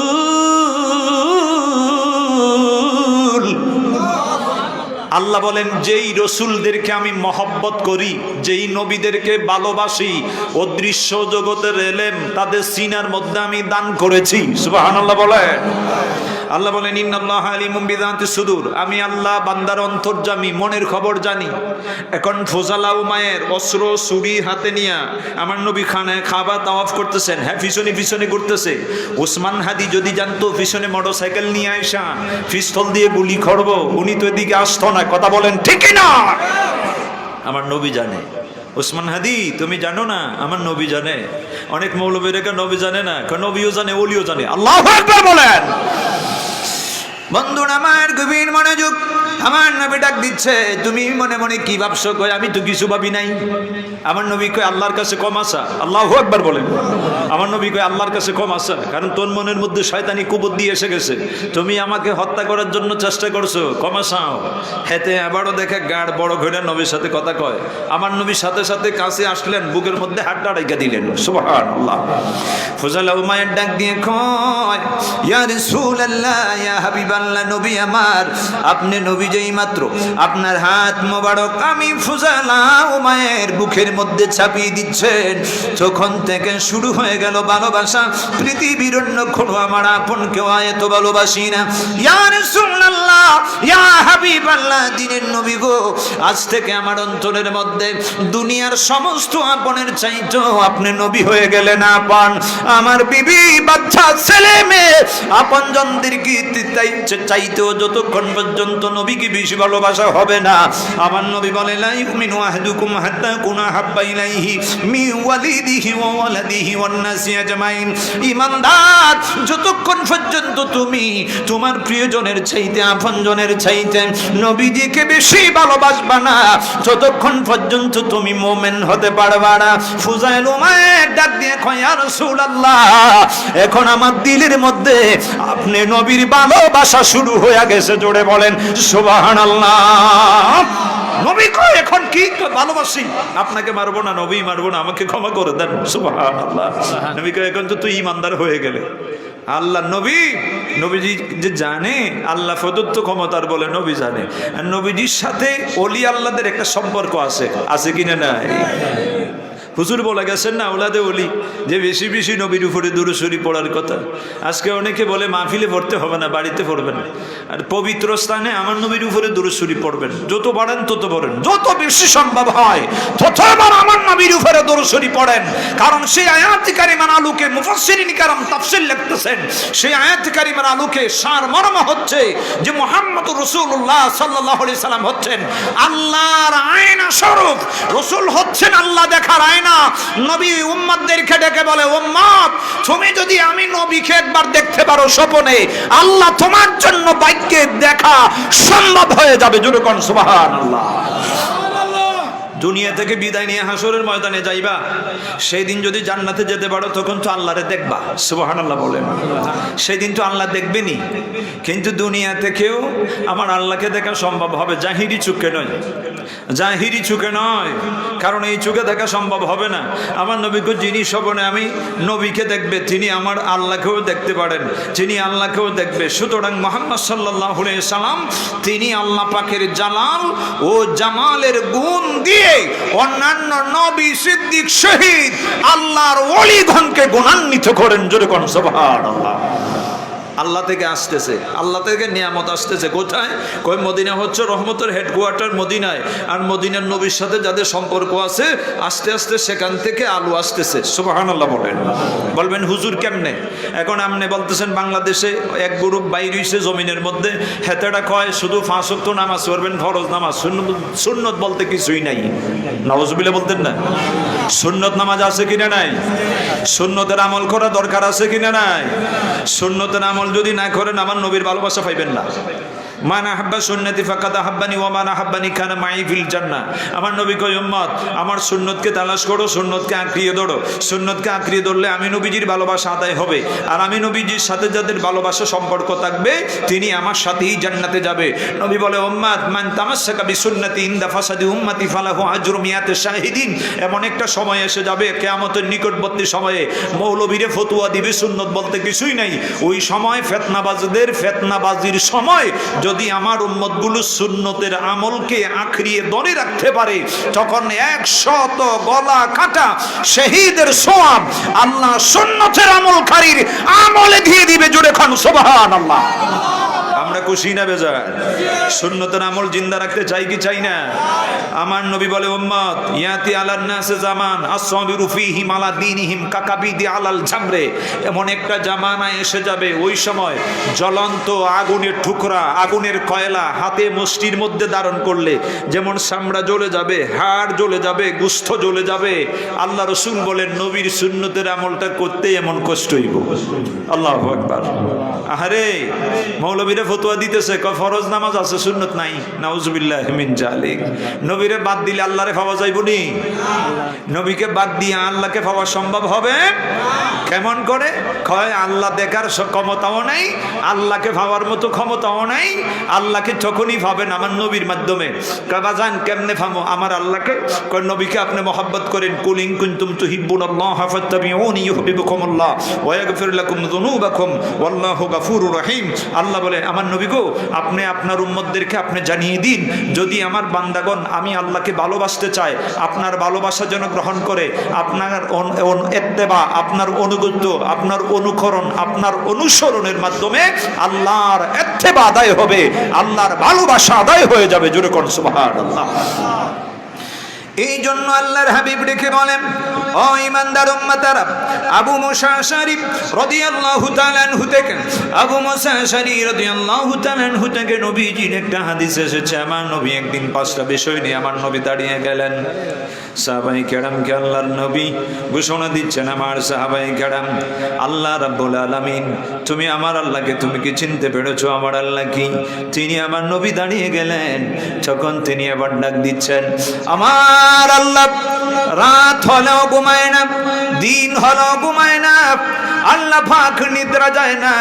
আল্লাহ বলেন, যেই রসুলদেরকে আমি মহব্বত করি, যেই নবীদেরকে ভালোবাসি, অদৃশ্য জগতের এলেম তাদের সিনার মধ্যে আমি দান করেছি। সুবহানাল্লাহ বলেন। আল্লাহ বলেন, ইন্নাল্লাহা আলিমুম বিযাতিস সুদূর, আমি আল্লাহ বান্দার অন্তর্যামী, মনের খবর জানি। এখন ফজলা উমায়ের অস্ত্র ছুরি হাতে নিয়ে আমার নবী খানায় খাবা তাওয়াফ করতেছেন, হ্যাঁ পিছনে পিছনে ঘুরতেছে। ওসমান হাদি যদি জানতো পিছনে মোটরসাইকেল নিয়ে আইসা পিস্তল দিয়ে গুলি করবো, উনি তো এদিকে আসতো না। কথা বলেন ঠিক না? আমার নবী জানে। ওসমান হাদি তুমি জানো না? আমার নবী জানে। অনেক মৌলবীরা নবী জানে না, নবীও জানে, ওলিও জানে। আল্লাহু আকবার বলেন। বন্ধুরা আমার গভীর মনোযোগ, আমার নবী ডাক দিচ্ছে, তুমি মনে মনে কি ভাবছো? কই আমি তো কিছু ভাবি নাই। আমার নবী কই আল্লাহর কাছে কম আসা। আল্লাহু আকবার বলেন। আমার নবী কই আল্লাহর কাছে কম আসা, কারণ তোর মনের মধ্যে শয়তানি কুবুদ্ধি এসে গেছে, তুমি আমাকে হত্যা করার জন্য চেষ্টা করছো, কম আসাও। হেতে আবারও দেখে গাড় বড় ঘরে নবীর সাথে কথা কয়। আমার নবীর সাথে সাথে কাছে আসলেন, বুকের মধ্যে হাতটা রেখে দিলেন। সুবহানাল্লাহ। ফজলা উমায়ের ডাক দিয়ে কয়, ইয়া রাসূলুল্লাহ, ইয়া হাবিবাল্লাহ, নবী আমার, আপনি নবী যেই মাত্র আপনার হাত মোবারক আমি ফজলা উমায়ের বুকের মধ্যে চাপিয়ে দিচ্ছেন, তখন থেকে শুরু হয়ে গেল ভালোবাসা। পৃথিবীর অন্য কোনো আমার আপন কেউ এত ভালোবাসি না। ইয়া রাসূলুল্লাহ, ইয়া হাবিবাল্লাহ, দিনের নবী গো, আজ থেকে আমার অন্তরের মধ্যে দুনিয়ার সমস্ত আপনের চাইতেও আপনি নবী হয়ে গেলেন আপন। আমার বিবি বাচ্চা ছেলে মেয়ে আপনজনদেরকে চাইতেও যতক্ষণ পর্যন্ত নবীকে বেশি ভালোবাসা হবে না, আমার নবী বলে, লা ইউমিনু আহাদুকুম হাত্তা কুনা হাব্বা ইলাইহি মি ওয়ালিদিহি ওয়া ওয়ালাদিহি ওয়ান নাসি আজমাইন। ঈমানদার, যতক্ষণ পর্যন্ত তুমি তোমার প্রিয়জনের চাইতে, আপনজনের চাইতে নবীজিকে বেশি ভালোবাসবা না, ততক্ষণ পর্যন্ত তুমি মুমিন হতে পারবা না। ফুজাইল উমায়ের ডাক দিয়ে কয়, ইয়া রাসূলুল্লাহ, এখন আমার দিলের মধ্যে আপনি নবীর ভালোবাসা শুরু হয়ে গেছে। জোরে বলেন সুবহানাল্লাহ। নবী কয়, এখন কি ভালোবাসি, আপনাকে মারবো না, নবী মারবো না, আমাকে ক্ষমা করে দেন। সুবহানাল্লাহ। নবী কয়, এখন তো তুই ঈমানদার হয়ে গেলে। আল্লাহ নবীজি যে জানে আল্লাহ প্রদত্ত ক্ষমতার বলে নবী জানে, আর নবীজির সাথে ওলি আল্লাহদের একটা সম্পর্ক আছে কিনা নাই? হুজুর বলে গেছেন না, ওলাদে ওলি, যে বেশি বেশি নবীর উপরে দুরূদ শরীফ পড়ার কথা। আজকে অনেকে বলে মাহফিলে পড়তে হবে না, বাড়িতে পড়বেন। আর পবিত্র স্থানে আমার নবীর উপরে দুরূদ শরীফ পড়বেন, যত পারেন তত পড়েন, যত বেশি সম্ভব হয় ততবার আমার নবীর উপরে দুরূদ শরীফ পড়েন। কারণ সেই আয়াত কারিমার আলোকে মুফাসসিরিন কিরাম তাফসীর লিখতেছেন, সেই আয়াত কারিমার আলোকে সার মর্ম হচ্ছে যে মুহাম্মদুর রাসূলুল্লাহ সাল্লাল্লাহু আলাইহি সাল্লাম হচ্ছেন আল্লাহর আয়না স্বরূপ। রাসূল হচ্ছেন আল্লাহ দেখার আয়না। নবী উম্মতদেরকে ডেকে বলে, উম্মত, তুমি যদি আমি নবীকে একবার দেখতে পারো স্বপ্নে, আল্লাহ তোমার জন্য ভাগ্যে দেখা সম্ভব হয়ে যাবে। জোরে কোন সুবহানাল্লাহ। দুনিয়া থেকে বিদায় নিয়ে হাসরের ময়দানে যাইবা, সেই দিন যদি জান্নাতে যেতে পারো তখন তো আল্লাহরে দেখবা। সুবহানাল্লাহ বলেন। সেই দিন তো আল্লাহ দেখবেনই, কিন্তু দুনিয়া থেকেও আমার আল্লাহকে দেখা সম্ভব হবে, জাহিরি চোখে নয়, জাহিরি চোখে নয়, কারণ এই চোখে দেখা সম্ভব হবে না। আমার নবীকে যিনি স্বপ্নে আমি নবীকে দেখবে, তিনি আমার আল্লাহকেও দেখতে পারেন, তিনি আল্লাহকেও দেখবে। সুতরাং মুহাম্মদ সাল্লাল্লাহু আলাইহি সাল্লাম তিনি আল্লাহ পাকের জালাল ও জামালের গুণ দিয়ে অন্যান্য নবী, সিদ্দিক, শহীদ, আল্লাহর ওলিগণকে গুণান্বিত করেন। জোরে কোন সুবহানাল্লাহ। আল্লাহ থেকে আসতেছে, আল্লাহ থেকে নিয়ামত আসতেছে। কোথায়? কই মদিনা হচ্ছে রহমতের হেডকোয়ার্টার মদিনায়, আর মদিনার নবীর সাথে যাদের সম্পর্ক আছে আস্তে আস্তে সেখান থেকে আলো আসতেছে। সুবহানাল্লাহ বলেন। বলবেন হুজুর কেমনে? এখন আপনি বলতেছেন বাংলাদেশে এক গ্রুপ বাইর হইছে জমিনের মধ্যে, হেতেটা কয় শুধু 5 ওয়াক্ত নামাজ পড়বেন, ফরজ নামাজ, সুন্নত বলতে কিছুই নাই। নাউজুবিল্লাহ বলতেন না? সুন্নত নামাজ আছে কিনা নাই? সুন্নতের আমল করা দরকার আছে কিনা নাই? সুন্নতের আমল যদি না করেন আমার নবীর ভালোবাসা পাইবেন না। মান আহাব্বা সুন্নতি ফাকাদ আহাব্বানি ওয়া মান আহাব্বানি কানা মাই ফিল জান্নাহ। আমার নবী কয়, উম্মত, আমার সুন্নতকে তালাশ করো, সুন্নতকে আঁকড়িয়ে ধরো। সুন্নতকে আঁকড়িয়ে ধরলে আমি নবীজির ভালোবাসা আদায় হবে, আর আমি নবীজির সাথে যাদের ভালোবাসা সম্পর্ক থাকবে তিনি আমার সাথেই জান্নাতে যাবে। নবী বলে, উম্মত, মান তামাসসাকা বিসুন্নতি ইনদা ফাসাদি উম্মতি ফালাহু আজরু মিয়াতি শাহিদিন। এমন একটা সময় এসে যাবে কিয়ামতের নিকটবর্তী সময়ে মৌলবীরে ফতোয়া দিবে সুন্নত বলতে কিছুই নাই। ওই সময় ফিতনাবাজদের ফিতনাবাজির সময় যদি আমার উম্মতগুলো সুন্নতের আমলকে আঁকড়িয়ে ধরে রাখতে পারে, তখন 100 গলা কাটা শহীদের সওয়াব আল্লাহ সুন্নতের আমলকারীর আমলে দিয়ে দিবে। জোরে খান সুবহানাল্লাহ। আমরা খুশি না বেজার? সুন্নতের আমল জিন্দা রাখতে চাই কি চাই না? আমার নবী বলে, উম্মত ইয়াতি আলান নাসে জামান আসসাবিরু ফীহিম আলা দীনিহিম কাকাবিদি আলাল জামরে। এমন একটা জামানা এসে যাবে, ওই সময় জ্বলন্ত আগুনের টুকরা, আগুনের কয়লা হাতে মুষ্টির মধ্যে ধারণ করলে যেমন চামড়া জ্বলে যাবে, হাড় জ্বলে যাবে, গোশত জ্বলে যাবে। আল্লাহ রাসূল বলেন, নবীর সুন্নতের আমলটা করতে এমন কষ্ট হইব। আল্লাহু আকবার। আহারে মৌলবীরা ফতোয়া দিতেছে, ফরজ নামাজ আছে, সুন্নত নাই। নাউজুবিল্লাহ মিন জালিক। নবীরে বাদ দিলে আল্লাহরে পাওয়া যাইবনি? নবীকে বাদ দিয়ে আল্লাহকে পাওয়া সম্ভব হবে কেমন করে? কয় আল্লাহ দেখার ক্ষমতাও নাই, আল্লাহকে পাওয়ার মতো ক্ষমতাও নাই। আল্লাহকে তখনই পাবেন আমার নবীর মাধ্যমে। কাবা যান কেমনে পাবো আমার আল্লাহকে? কয় নবীকে আপনি মহব্বত করেন, কুল ইন কুনতুম তুহিব্বুনাল্লাহ ফাত্তাবিউনি ইউহিব্বুকুমুল্লাহ ওয়া ইয়াগফির লাকুম যুনুবাকুম ওয়াল্লাহু গফুরুর রহিম। আল্লাহ বলে, আমার নবী গো, আপনি আপনার উম্মতদেরকে আপনি জানিয়ে দিন, যদি আমার বান্দাগণ আমি আল্লাহকে ভালোবাসতে চায়, আপনার ভালোবাসা যেন গ্রহণ করে, আপনার ইত্তেবা, আপনার অনুগত্য, আপনার অনুকরণ, আপনার অনুসরণের মাধ্যমে আল্লাহর ইত্তেবা আদায় হবে, আল্লাহর ভালোবাসা আদায় হয়ে যাবে। জোরে কোন সুবহানাল্লাহ। এই জন্য আল্লাহর হাবিব রেখে বলেন, ও ইমানদার উম্মতারা, আবু মুসা আশআরী রাদিয়াল্লাহু তাআলা আনহু থেকে, আবু মুসা আশআরী রাদিয়াল্লাহু তাআলা আনহু থেকে নবীজির একটা হাদিস এসেছে। আমার নবী একদিন 5টা বিষয় নিয়ে আমার নবী দাঁড়িয়ে গেলেন। সাহাবায়ে কেরামকে আল্লাহর নবী ঘোষণা দিচ্ছেন, আমার সাহাবায়ে কেরাম, আল্লাহ রাব্বুল আলামিন, তুমি আমার আল্লাহকে তুমি কি চিনতে পেরেছো? আমার আল্লাহ কি? তিনি আমার নবী দাঁড়িয়ে গেলেন, তখন তিনি আবার ডাক দিচ্ছেন, আমার আল্লাহ রাত হলেও ঘুমায় না, দিন হলেও ঘুমায় না, আল্লাহ পাক নিদ্রা যায় না।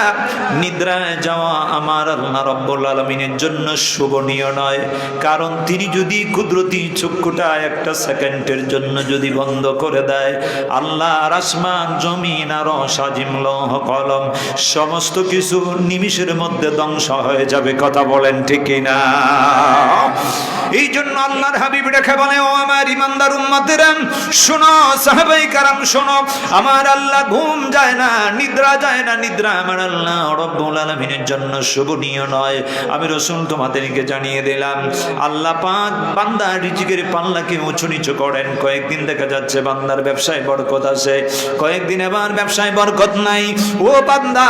নিদ্রায় যাওয়া আমার আল্লাহ রাব্বুল আলামিনের জন্য শোভনীয় নয়, কারণ তিনি যদি কুদরতি চক্ষুটা একটা সেকেন্ডের জন্য যদি বন্ধ করে দেয়, আল্লাহর আসমান জমিন আর সাজিম লৌহ কলম সমস্ত কিছু নিমিষের মধ্যে ধ্বংস হয়ে যাবে। কথা বলেন ঠিক কিনা? এই জন্য আল্লাহর হাবিব রেখে বলে, ও আমার ইমানদার উম্মতেরা শোনো, সাহাবায়ে কেরাম শোনো, আমার আল্লাহ ঘুম যায় না, নিদ্রা যায় না। নিদ্রা আমার আল্লাহ রাব্বুল আলামিনের জন্য শোভনীয় নয়। আমি রাসূল তোমাদেরকে জানিয়ে দিলাম, আল্লাহ পাক বান্দার রিজিকের পাল্লাকে উঁচু নিচু করেন। কয়েকদিন দেখা যাচ্ছে বান্দার ব্যবসায় বরকত আছে, কয়েকদিন আবার ব্যবসায় বরকত নাই। ও বান্দা,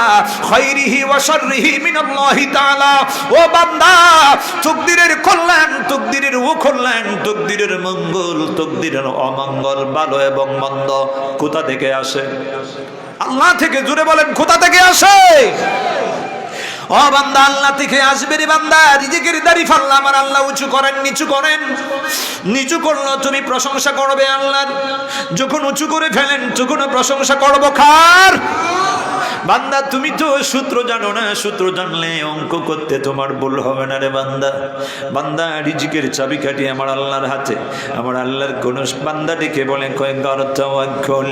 খায়রিহি ওয়া শাররিহি মিনাল্লাহি তাআলা। ও বান্দা, তাকদীরের কল্যাণ, তাকদীরের অকল্যাণ, তাকদীরের মঙ্গল, তাকদীরের অমঙ্গল, ভালো এবং মন্দ কোথা থেকে আসে? আল্লাহ থেকে। জুড়ে বলেন, কোথা থেকে আসে? ও বান্দা, আল্লাহ থেকে আসবে রে বান্দা। রিজিকের দাড়ি ফাল্লা আমার আল্লাহ উঁচু করেন, নিচু করেন। নিচু করলো তুমি প্রশংসা করবে আল্লাহর, যখন উঁচু করে ফেলেন তখন প্রশংসা করবো কার? বান্দা, তুমি তো সূত্র জানো না, সূত্র জানলে অঙ্ক করতে তোমার ভুল হবে না রে বান্দা। বান্দা, রিজিকের চাবিকাঠি আমার আল্লাহর হাতে। আমার আল্লাহর কোন বান্দা ডেকে বলে, কয় গর তাওয়াক্কুল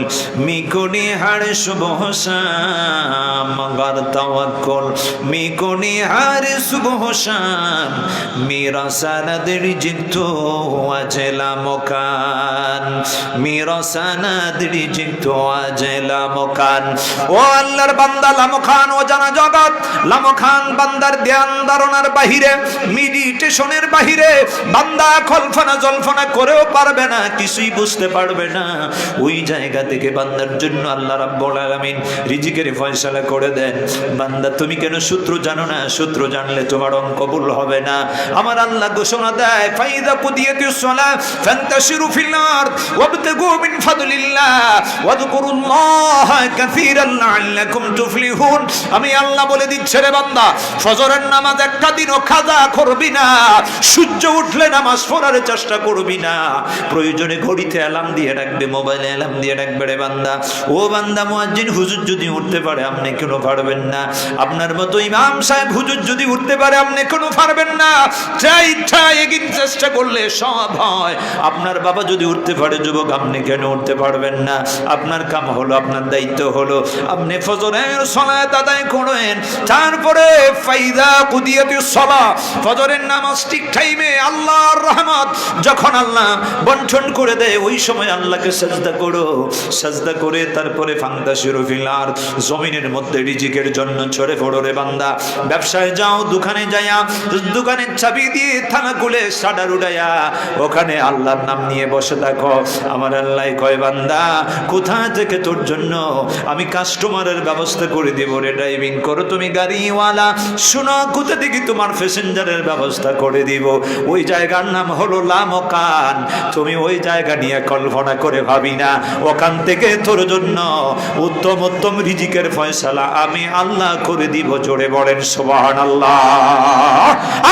মিকুনি হার সুবহ শাম, গর তাওয়াক্কুল মিকুনি হার সুবহ শাম, মেরা সানাদ রিজিক তো আজলা মকান, মেরা সানাদ রিজিক তো আজলা মকান। ও আল্লাহর বান্দা, লামখান ও জানা জগৎ, লামখান বান্দার ধ্যান ধারণার বাহিরে, মেডিটেশনের বাহিরে বান্দা কল্পনা জল্পনা করেও পারবে না, কিছুই বুঝতে পারবে না। ওই জায়গা থেকে বান্দার জন্য আল্লাহ রাব্বুল আলামিন রিজিকের ফয়সালা করে দেন। বান্দা, তুমি কেন সূত্র জানো না? সূত্র জানলে তোমার অঙ্ক ভুল হবে না। আমার আল্লাহ ঘোষণা দেয়, ফাইদা কুদিয়াতিস সালাত ফান্তাশিরু ফিল আরদ ওয়াবতাগু মিন ফাদলিল্লাহ ওয়াযকুরুল্লাহা কাসীরান লাআল্লাকুম তুফলিহুন। আমি আল্লাহ বলে দিচ্ছি রে বান্দা, ফজরের নামাজ একটা দিনও কাজা করবি না, সূর্য উঠলে নামাজ পড়ার চেষ্টা করবি না। প্রয়োজনে ঘড়িতে অ্যালার্ম দিয়ে রাখবে, মোবাইলে অ্যালার্ম দিয়ে রাখবে রে বান্দা। ও বান্দা, মুয়াজ্জিন হুজুর যদি উঠতে পারে আপনি কেন পারবেন না? আপনার মতো ইমাম ইমাম সাহেব হুজুর যদি উঠতে পারে আপনি কোনো পারবেন না, এগিন চেষ্টা করলে সব হয়। আপনার বাবা যদি উঠতে পারে যুবক, আপনি কেন উঠতে পারবেন না? আপনার কাম হলো, আপনার দায়িত্ব হলো আপনি ফজরের সালাত আদায় করেন, তারপরে ফাইদা কুদিয়াতিস সালাহ, ফজরের নামাজ ঠিক টাইমে আল্লাহর রহমত যখন আল্লাহ বন্টন করে দেয় ওই সময় আল্লাহকে সাজদা করো, সাজদা করে তারপরে ফান্তাশিরু ফিল আরদ, জমিনের মধ্যে রিজিকের জন্য ছড়ে পড়ো রে বান্দা। ব্যবসায় যাও, দোকানে যাইয়া দোকানের চাবি দিয়ে থানা খুলে শাটার উঠাইয়া ওখানে আল্লাহর নাম নিয়ে বসে থাকো। আমার আল্লাহ কয় বান্দা কোথা থেকে তোর জন্য আমি কাস্টমারের ব্যবস্থা করে দেব রে, ড্রাইভিং করো তুমি গাড়িওয়ালা, শোনো কোথা থেকে তোমার প্যাসেঞ্জারের ব্যবস্থা করে দিব। ওই জায়গার নাম হলো লামকান। তুমি ওই জায়গা নিয়ে কল্পনা করে ভাবি না, ওখান থেকে তোর জন্য উত্তম উত্তম রিজিকের ফয়সালা আমি আল্লাহ করে দিব। জোরে বলেন সুবহানাল্লাহ,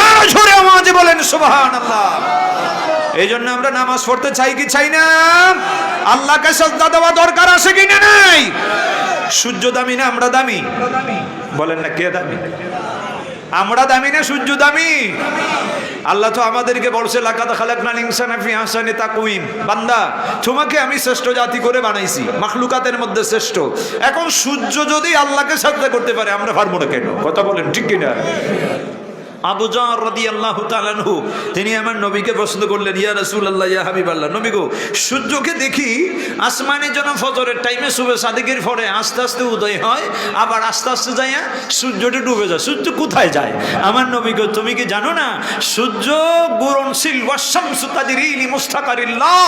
আর জোরে আওয়াজে বলেন সুবহানাল্লাহ। এই জন্য আমরা নামাজ পড়তে চাই কি চাই না? আল্লাহকে সাজদা দেওয়া দরকার আছে কি না? নাই। সূর্য দামি না আমরা দামি? বলেন না, কে দামি? আমরা দামি না সূর্য দামি? আল্লাহ তো আমাদেরকে বলছে লাকাদ খালাকনাল ইনসানা ফি আহসানি তাকওয়িম, বান্দা তোমাকে আমি শ্রেষ্ঠ জাতি করে বানাইছি, মাখলুকাতের মধ্যে শ্রেষ্ঠ। এখন সূর্য যদি আল্লাহকে সাজদা করতে পারে আমরা পারবো না কেন? কথা বলেন ঠিক কিনা? আবু যর রাদিয়াল্লাহু তাআলা আনহু তিনি আমার নবীকে প্রশ্ন করলেন, ইয়া রাসূলুল্লাহ, ইয়া হাবিবাল্লাহ, নবী গো সূর্যকে দেখি আসমানে যেন ফজরের টাইমে সুবহে সাদিকের পরে আস্তে আস্তে উদয় হয়, আবার আস্তে আস্তে যাইয়া সূর্যটা ডুবে যায়, সূর্য কোথায় যায়? আমার নবী গো তুমি কি জানো না সূর্য গুরনশীল ওয়াশ-শামসু তাজরি লিমুস্তাকারিল্লাহ,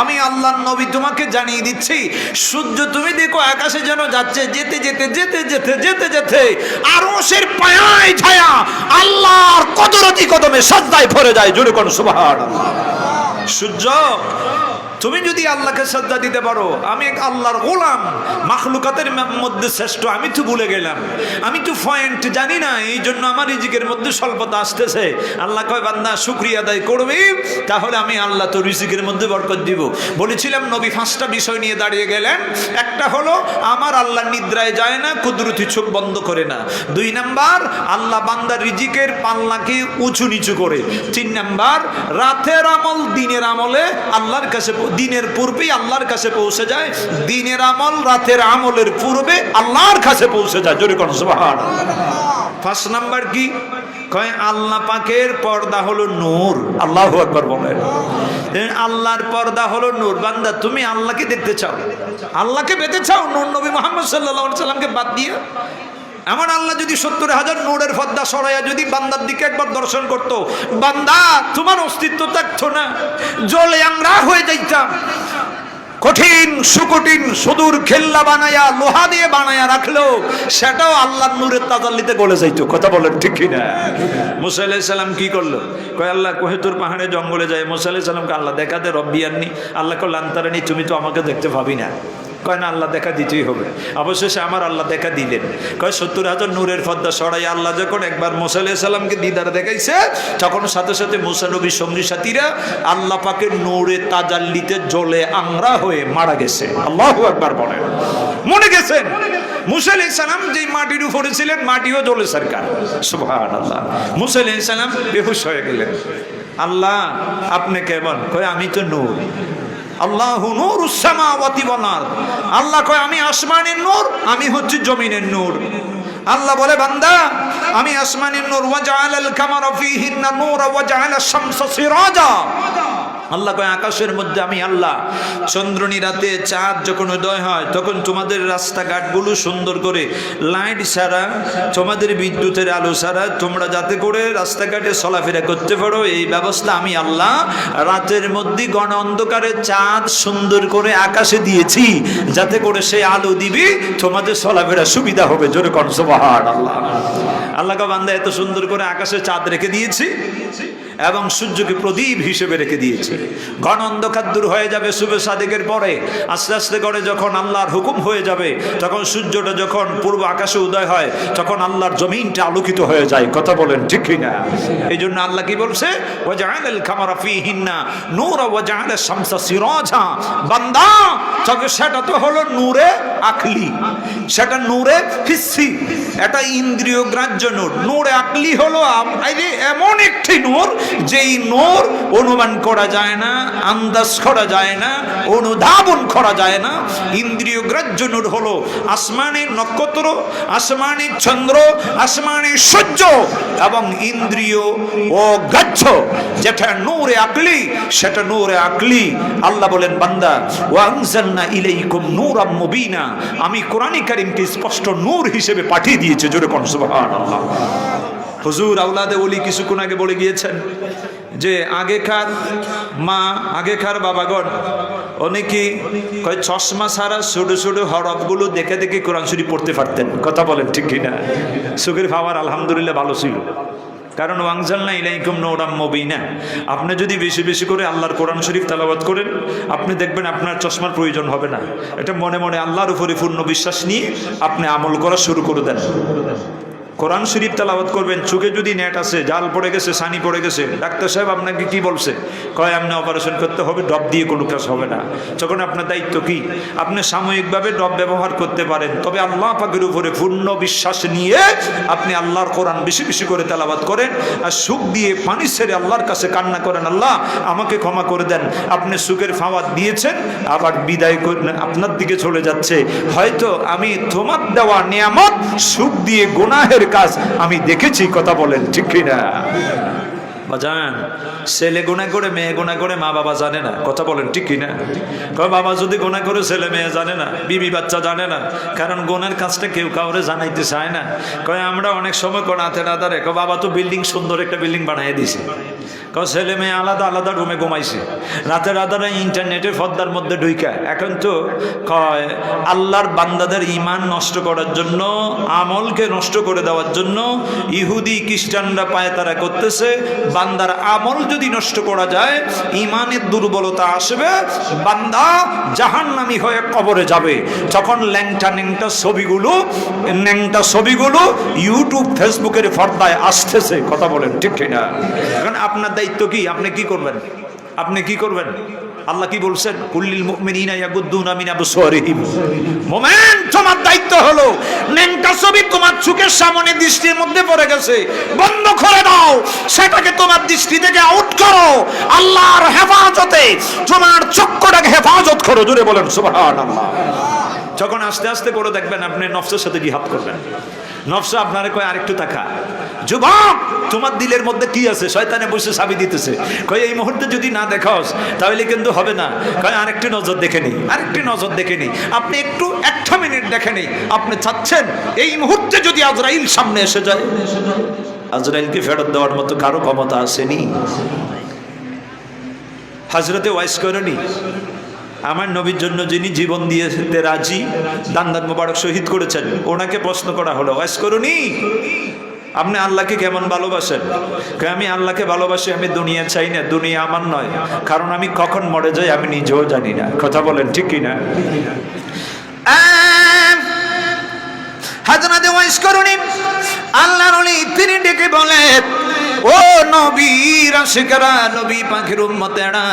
আমি আল্লাহর নবী তোমাকে জানিয়ে দিচ্ছি সূর্য তুমি দেখো আকাশে যেন যাচ্ছে, যেতে যেতে যেতে যেতে যেতে যেতে আরশের পায়ায় ছায়া আল্লাহ আর কুদরতি কদমে সাজদায় ভরে যায়। জোরে কোন সুবহানাল্লাহ। সূর্য তুমি যদি আল্লাহকে সাজদা দিতে পারো, আমি এক আল্লাহর গোলাম, মাখলুকাতের মধ্যে শ্রেষ্ঠ, আমি তো ভুলে গেলাম, আমি তো পয়েন্ট জানি না, এই জন্য আমার রিজিকের মধ্যে স্বল্পতা আসতেছে। আল্লাহ কয় বান্দা শুকরিয়া আদায় করবি, তাহলে আমি আল্লাহ তো রিজিকের মধ্যে বরকত দিব। বলেছিলাম নবী 5টা বিষয় নিয়ে দাঁড়িয়ে গেলেন। একটা হলো আমার আল্লাহ নিদ্রায় যায় না, কুদরতি চোখ বন্ধ করে না। 2 নাম্বার আল্লাহ বান্দার রিজিকের পাল্লাকে উঁচু নিচু করে। 3 নাম্বার রাতের আমল দিনের আমলে আল্লাহর কাছে দিনের পূর্বেই আল্লাহর কাছে পৌঁছে যায়, দিনের আমল রাতের আমলের পূর্বে আল্লাহর কাছে পৌঁছে যায়। জোরে কোন সুবহানাল্লাহ। 5 নাম্বার কি কয়? আল্লাহ পাকের পর্দা হলো নূর। আল্লাহু আকবার বলেন। আল্লাহর পর্দা হলো নূর। বান্দা তুমি আল্লাহকে দেখতে চাও, আল্লাহকে পেতে চাও, নূর নবী মুহাম্মদ সাল্লাল্লাহু আলাইহি সাল্লামকে বাদ দিয়ে? আমার আল্লাহ যদি 70,000 নূরের পর্দা সরাইয়া যদি বান্দার দিকে একবার দর্শন করত, বান্দা তোমার অস্তিত্ব থাকতো না, জ্বলে আংরা হয়ে যাইতাম। কঠিন সুকঠিন সুদূর খেল্লা বানায়া লোহা দিয়ে বানায়া রাখলো, সেটাও আল্লাহর নূরের তাজাল্লিতে গলে যাইতো। কথা বলেন ঠিক কিনা? মুসা আলাইহিস সালাম কি করলো? কয় আল্লাহ কোহেতুর পাহাড়ে জঙ্গলে যায়। মুসা আলাইহিস সালামকে আল্লাহ দেখা দে, রব্বি আন্নি। আল্লাহ কয় লান্তারানি, তুমি তো আমাকে দেখতে পাবি না। কয় না, আল্লাহ দেখা দিতেই হবে। অবশেষে আমার আল্লাহ দেখা দিলেন। কয় 70,000 নূরের পর্দা সরাই আল্লাহ যখন একবার মুসা আলাইহিস সালামকে দিদার দেখাইছে, তখন সাথে সাথে মুসা নবীর সঙ্গী সাথীরা আল্লাহ পাকের নূরে তাজাল্লিতে জ্বলে আংরা হয়ে মারা গেছে। আল্লাহু আকবার বলেন। মনে গেছেন মুসা আলাইহিস সালাম যে মাটির উপরে ছিলেন, মাটিও জ্বলে সরকার। সুবহানাল্লাহ। মুসা আলাইহিস সালাম বেহুশ হয়ে গেলেন। আল্লাহ আপনি কেমন? কয় আমি তো নূর। আল্লাহু নূরুস সামাওয়াতি ওয়াল আরদ। আল্লাহ কয় আমি আসমানের নূর, আমি হচ্ছে জমিনের নূর। আল্লাহ বলে বান্দা আমি আসমানের নূর, ওয়া জাআলাল কামারা ফীহিন্না নূরা ওয়া জাআলাশ শামসা সিরাজা। আল্লাহ কয় আকাশের মধ্যে আমি আল্লাহ চন্দ্রনী রাতে চাঁদ যখন উদয় হয় তখন তোমাদের রাস্তাঘাটগুলো সুন্দর করে লাইট ছাড়া, তোমাদের বিদ্যুতের আলো ছাড়া তোমরা যাতে করে রাস্তাঘাটে চলাফেরা করতে পারো, এই ব্যবস্থা আমি আল্লাহ রাতের মধ্যে ঘন অন্ধকারে চাঁদ সুন্দর করে আকাশে দিয়েছি, যাতে করে সেই আলো দিবি তোমাদের চলাফেরা সুবিধা হবে। জোরে কোন সুবহানাল্লাহ। আল্লাহ কয় বান্দা এত সুন্দর করে আকাশে চাঁদ রেখে দিয়েছি এবং সূর্যকে প্রদীপ হিসেবে রেখে দিয়েছি। ঘন অন্ধকার দূর হয়ে যাবে শুভে সাদিকের পরে, আস্তে আস্তে করে যখন আল্লাহর হুকুম হয়ে যাবে, তখন সূর্যটা যখন পূর্ব আকাশে উদয় হয় তখন আল্লাহর জমিনটা আলোকিত হয়ে যায়। কথা বলেন ঠিক কিনা? এই জন্য আল্লাহ কি বলছে? ওয়া জাআলাল কামারা ফীহিন্না নূরা ওয়া জাআলাশ শামসা সিরাজা। বান্দা তবে সেটা তো হলো নূরে আকলি, সেটা নূরে হিসি। এটা ইন্দ্রিয় গ্রাহ্য নূর। নূর আকলি হলো এমন একটি নূর যেই নূর অনুমান করা যায় না, আন্দাজ করা যায় না, অনুধাবন করা যায় না। ইন্দ্রিয় গ্রাহ্য নূর হলো আসমানের নক্ষত্র, আসমানের চন্দ্র, আসমানের সূর্য এবং ইন্দ্রিয় ও গ্রাহ্য যেটা নূরে আকলি, সেটা নূরে আকলি। আল্লাহ বলেন, বান্দা ওয়া আনজালনা ইলাইকুম নূরাম মুবিনা, আমি কোরআন কারীমকে স্পষ্ট নূর হিসেবে পাঠিয়ে দিয়েছি। জোরে কোন সুবহানাল্লাহ। হুজুর আওলাদে ওলি কিছুক্ষণ আগে বলে গিয়েছেন যে আগেকার মা, আগেকার বাবাগণ অনেকে কয় চশমা ছাড়া ছোট ছোট হরফগুলো দেখে দেখে কোরআন শরীফ পড়তে পারতেন। কথা বলেন ঠিক কিনা? চোখের পাওয়ার আলহামদুলিল্লাহ ভালো ছিল, কারণ ওয়াংজালনা ইলাইকুম নূরাম মুবিনা। আপনি যদি বেশি বেশি করে আল্লাহর কোরআন শরীফ তেলাওয়াত করেন, আপনি দেখবেন আপনার চশমার প্রয়োজন হবে না। এটা মনে মনে আল্লাহর উপরে পূর্ণ বিশ্বাস নিয়ে আপনি আমল করা শুরু করে দেন। কোরআন শরীফ তেলাওয়াত করবেন, চোখে যদি নেট আছে, জাল পড়ে গেছে, সানি পড়ে গেছে, ডাক্তার সাহেব আপনাকে কি বলছে? কয় আপনি অপারেশন করতে হবে, ড্রপ দিয়ে কোনো কাজ হবে না। তখন আপনার দায়িত্ব কি? আপনি সাময়িকভাবে ড্রপ ব্যবহার করতে পারেন, তবে আল্লাহ পাকের উপরে পূর্ণ বিশ্বাস নিয়ে আপনি আল্লাহর কোরআন বেশি বেশি করে তেলাওয়াত করেন, আর সুখ দিয়ে পানি ছেড়ে আল্লাহর কাছে কান্না করেন, আল্লাহ আমাকে ক্ষমা করে দেন। আপনি সুখের ফাওয়াত দিয়েছেন, আবার বিদায় করে আপনার দিকে চলে যাচ্ছে, হয়তো আমি তোমার দেওয়া নিয়ামত সুখ দিয়ে গুনাহের কাজ আমি দেখেছি। কথা বলেন ঠিক কিনা? বাজান, ছেলে গুনাহ করে, মেয়ে গুনাহ করে, মা বাবা জানে না। কথা বলেন ঠিক কিনা? কয় বাবা যদি গুনাহ করে ছেলে মেয়ে জানে না, বিবি বাচ্চা জানে না, কারণ গুনাহের কাজটা কেউ কাউরে জানাইতে চায় না। কয় আমরা অনেক সময় কোনাতে রাতারে কয় বাবা তো বিল্ডিং, সুন্দর একটা বিল্ডিং বানিয়ে দিছে, কয় ছেলে মেয়ে আলাদা আলাদা রুমে ঘুমাইছে, রাতে রাতারা ইন্টারনেটে পর্দার মধ্যে ঢুইকা। এখন তো কয় আল্লাহর বান্দাদের ঈমান নষ্ট করার জন্য, আমলকে নষ্ট করে দেওয়ার জন্য ইহুদি খ্রিস্টানরা পায়তারা করতেছে। বান্দার আমল যদি নষ্ট করা যায়, ঈমানের দুর্বলতা আসবে, বান্দা জাহান্নামী হয়ে কবরে যাবে। তখন ল্যাংটা ন্যাংটা ছবিগুলো ইউটিউব ফেসবুকের পর্দায় আসতেছে। কথা বলেন ঠিক কিনা? এখন আপনার দায়িত্ব কি? আপনি কি করবেন? আপনি কি করবেন? আল্লাহ কি বলছেন? কুল্লিল মুমিনিনা ইয়াগুদ্দুনা মিন আবসারিহিম। মুমিন, তোমার দায়িত্ব হলো নেংটা ছবি তোমার চোখের সামনে দৃষ্টির মধ্যে পড়ে গেছে, বন্ধ করে দাও, সেটাকে তোমার দৃষ্টি থেকে আউট করো। আল্লাহর হেফাজতে তোমার চক্ষুটাকে হেফাজত করো। জোরে বলেন সুবহানাল্লাহ। যখন আস্তে আস্তে করে দেখবেন আপনি নফসের সাথে জিহাদ করবেন, নফস আপনারে কয় আরেকটু তাকা, যুবক তোমার দিলের মধ্যে কি আছে? শয়তানে বসে চাবি দিতেছে, কয় এই মুহূর্তে যদি না দেখাস তাহলে কিন্তু হবে না। কয় আরেকটি নজর দেখে নেই, আরেকটি নজর দেখে নেই। আপনি একটু 1 মিনিট দেখে নেই। আপনি চাচ্ছেন এই মুহূর্তে যদি আজরাইল সামনে এসে যায়, আজরাইলকে ফেরত দেওয়ার মতো কারো ক্ষমতা আসেনি। হযরতে ওয়াইস করনি, আমার নবীর জন্য যিনি জীবন দিয়েতে রাজি, দান্দান মোবারক শহীদ করেছেন, ওনাকে প্রশ্ন করা হলো, ওয়াইস করনি আপনি আল্লাহকে কেমন ভালোবাসেন? আমি আল্লাহকে ভালোবাসি, আমি দুনিয়া চাই না, দুনিয়া আমার নয়, কারণ আমি কখন মরে যাই আমি নিজেও জানি না। কথা বলেন ঠিক কিনা? হযরত ওয়াইস করনি আল্লাহর ওলি, তিনি ডেকে বলে, ও নবীর আশিকেরা, নবী পাখির উম্মতেরা,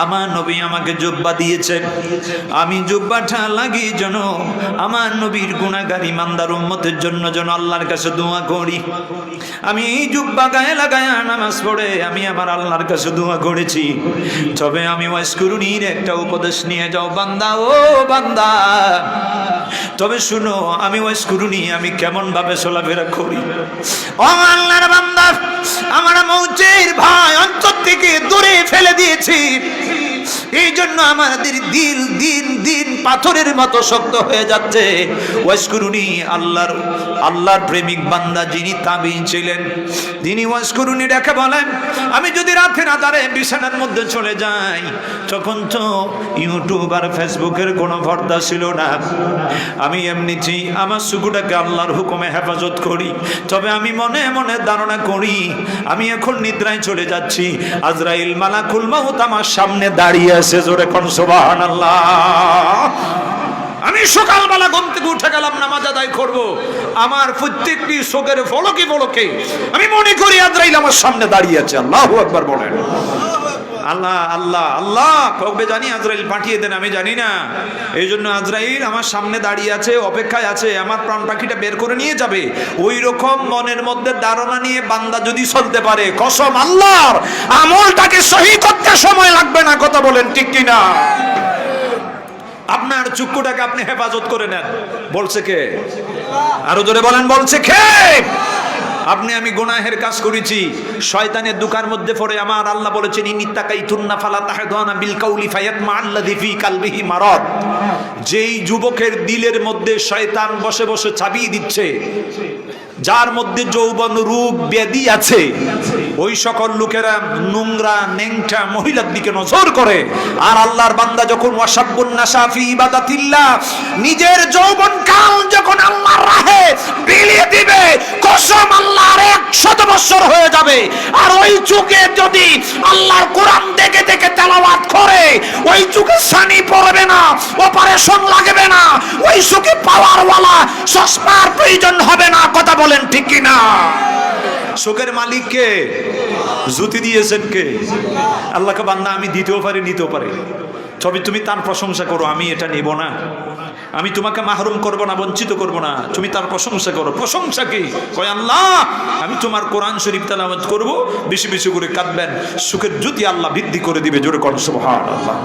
আমার নবী আমাকে জুব্বা দিয়েছেন, আমি জুব্বাটা লাগিয়ে যেন আমার নবীর গুনাহগার ইমানদার উম্মতের জন্য যেন আল্লাহর কাছে দোয়া করি। আমি এই জুব্বা গায়ে লাগায়া নামাজ পড়ে আমি আমার আল্লাহর কাছে দোয়া করেছি। তবে আমি ওয়াইস করুনির একটা উপদেশ নিয়ে যাও বান্দা, ও বান্দা, তবে শুনো আমি ওয়াইস করুনি আমি কেমন ভাবে চলাফেরা করি। ও আল্লাহর বান্দা, আমার মৌতের ভয় অন্তর থেকে দূরে ফেলে দিয়েছি, এই জন্য আমাদের দিল দিন দিন পাথরের মতো শক্ত হয়ে যাচ্ছে। ওয়াইস করুনি আল্লাহর প্রেমিক বান্দা যিনি তাবিঈন ছিলেন, তিনি ওয়াইস করুনি রেখে বলেন, আমি যদি রাতের আধারে বিছানার মধ্যে চলে যাই, তখন তো ইউটিউব আর ফেসবুকের কোনো পর্দা ছিল না, আমি এমনিতেই আমার চুকুটাকে আল্লাহর হুকুমে হেফাজত করি। তবে আমি মনে মনে ধারণা করি আমি এখন নিদ্রায় চলে যাচ্ছি, আজরাইল মালাকুল মাউত আমার সামনে দাঁড়িয়ে আছে। জোরে কোন সুবহানাল্লাহ। আমি সকালবেলা ঘুম থেকে উঠে গেলাম, নামাজ আদায় করব, আমার প্রত্যেকটি চোখের ফলকে ফলকে আমি মনে করি আজরাইল আমার সামনে দাঁড়িয়ে আছে। আল্লাহু আকবার বলেন। আল্লাহ আল্লাহ আল্লাহ কবে জানি আজরাইল পাঠিয়ে দেন, আমি জানি না। এই জন্য আজরাইল আমার সামনে দাঁড়িয়ে আছে, অপেক্ষায় আছে, আমার প্রাণ পাখিটা বের করে নিয়ে যাবে। ওই রকম মনের মধ্যে ধারণা নিয়ে বান্দা যদি চলতে পারে, কসম আল্লাহর, আমলটাকে সহি করতে সময় লাগবে না। কথা বলেন ঠিক কিনা? আপনার চক্ষুটাকে আপনি হেফাজত করে নেন। বলছে কে? আরো জোরে বলেন, বলছে কে? আপনি আমি গুনাহের কাজ করেছি, শয়তানের দুকার মধ্যে পড়ে আমার আল্লাহ বলেছেন ইনিত্তাকাইতুন্না ফালা তাহদানা বিল কাউলি ফায়াতমা আল্লাযী ফি কলবিহি মারাদ। যেই যুবকের দিলের মধ্যে শয়তান বসে বসে চাবিয়ে দিচ্ছে, যার মধ্যে যৌবন রূপ ব্যাধি আছে, ওই সকল লোকেরা নোংরা নেংটা মহিলার দিকে নজর করে। আর আল্লাহর বান্দা যখন ওয়াশাবুন নাশা ফি ইবাদাতিল্লাহ, নিজের যৌবন কাল যখন আল্লাহর রাহে বিলিয়ে দিবে, কসম আল্লাহর 100 বছর হয়ে যাবে। আর ওই যুগে যদি আল্লাহর কোরআন দেখে দেখে তেলাওয়াত করে, ওই যুগে সানি পড়বে না, অপারেশন লাগবে না, ওই যুগে পাওয়ারওয়ালা চশমার প্রয়োজন হবে না। কথা বলেন ঠিক কিনা? সুখের মালিক কে? জুতি দিয়েছেন কে? আল্লাহকে বান্দা আমি দিতেও পারি, নিতেও পারি, তবে তুমি তার প্রশংসা করো, আমি এটা নেব না। আমি তোমাকে মাহরুম করব না, বঞ্চিত করব না, তুমি তার প্রশংসা করো। প্রশংসা কি? কয় আল্লাহ আমি তোমার কোরআন শরীফ তেলাওয়াত করব, বেশি বেশি করে কাঁদবেন, সুখের জ্যোতি আল্লাহ বৃদ্ধি করে দিবে। জোরে কর সুবহানাল্লাহ।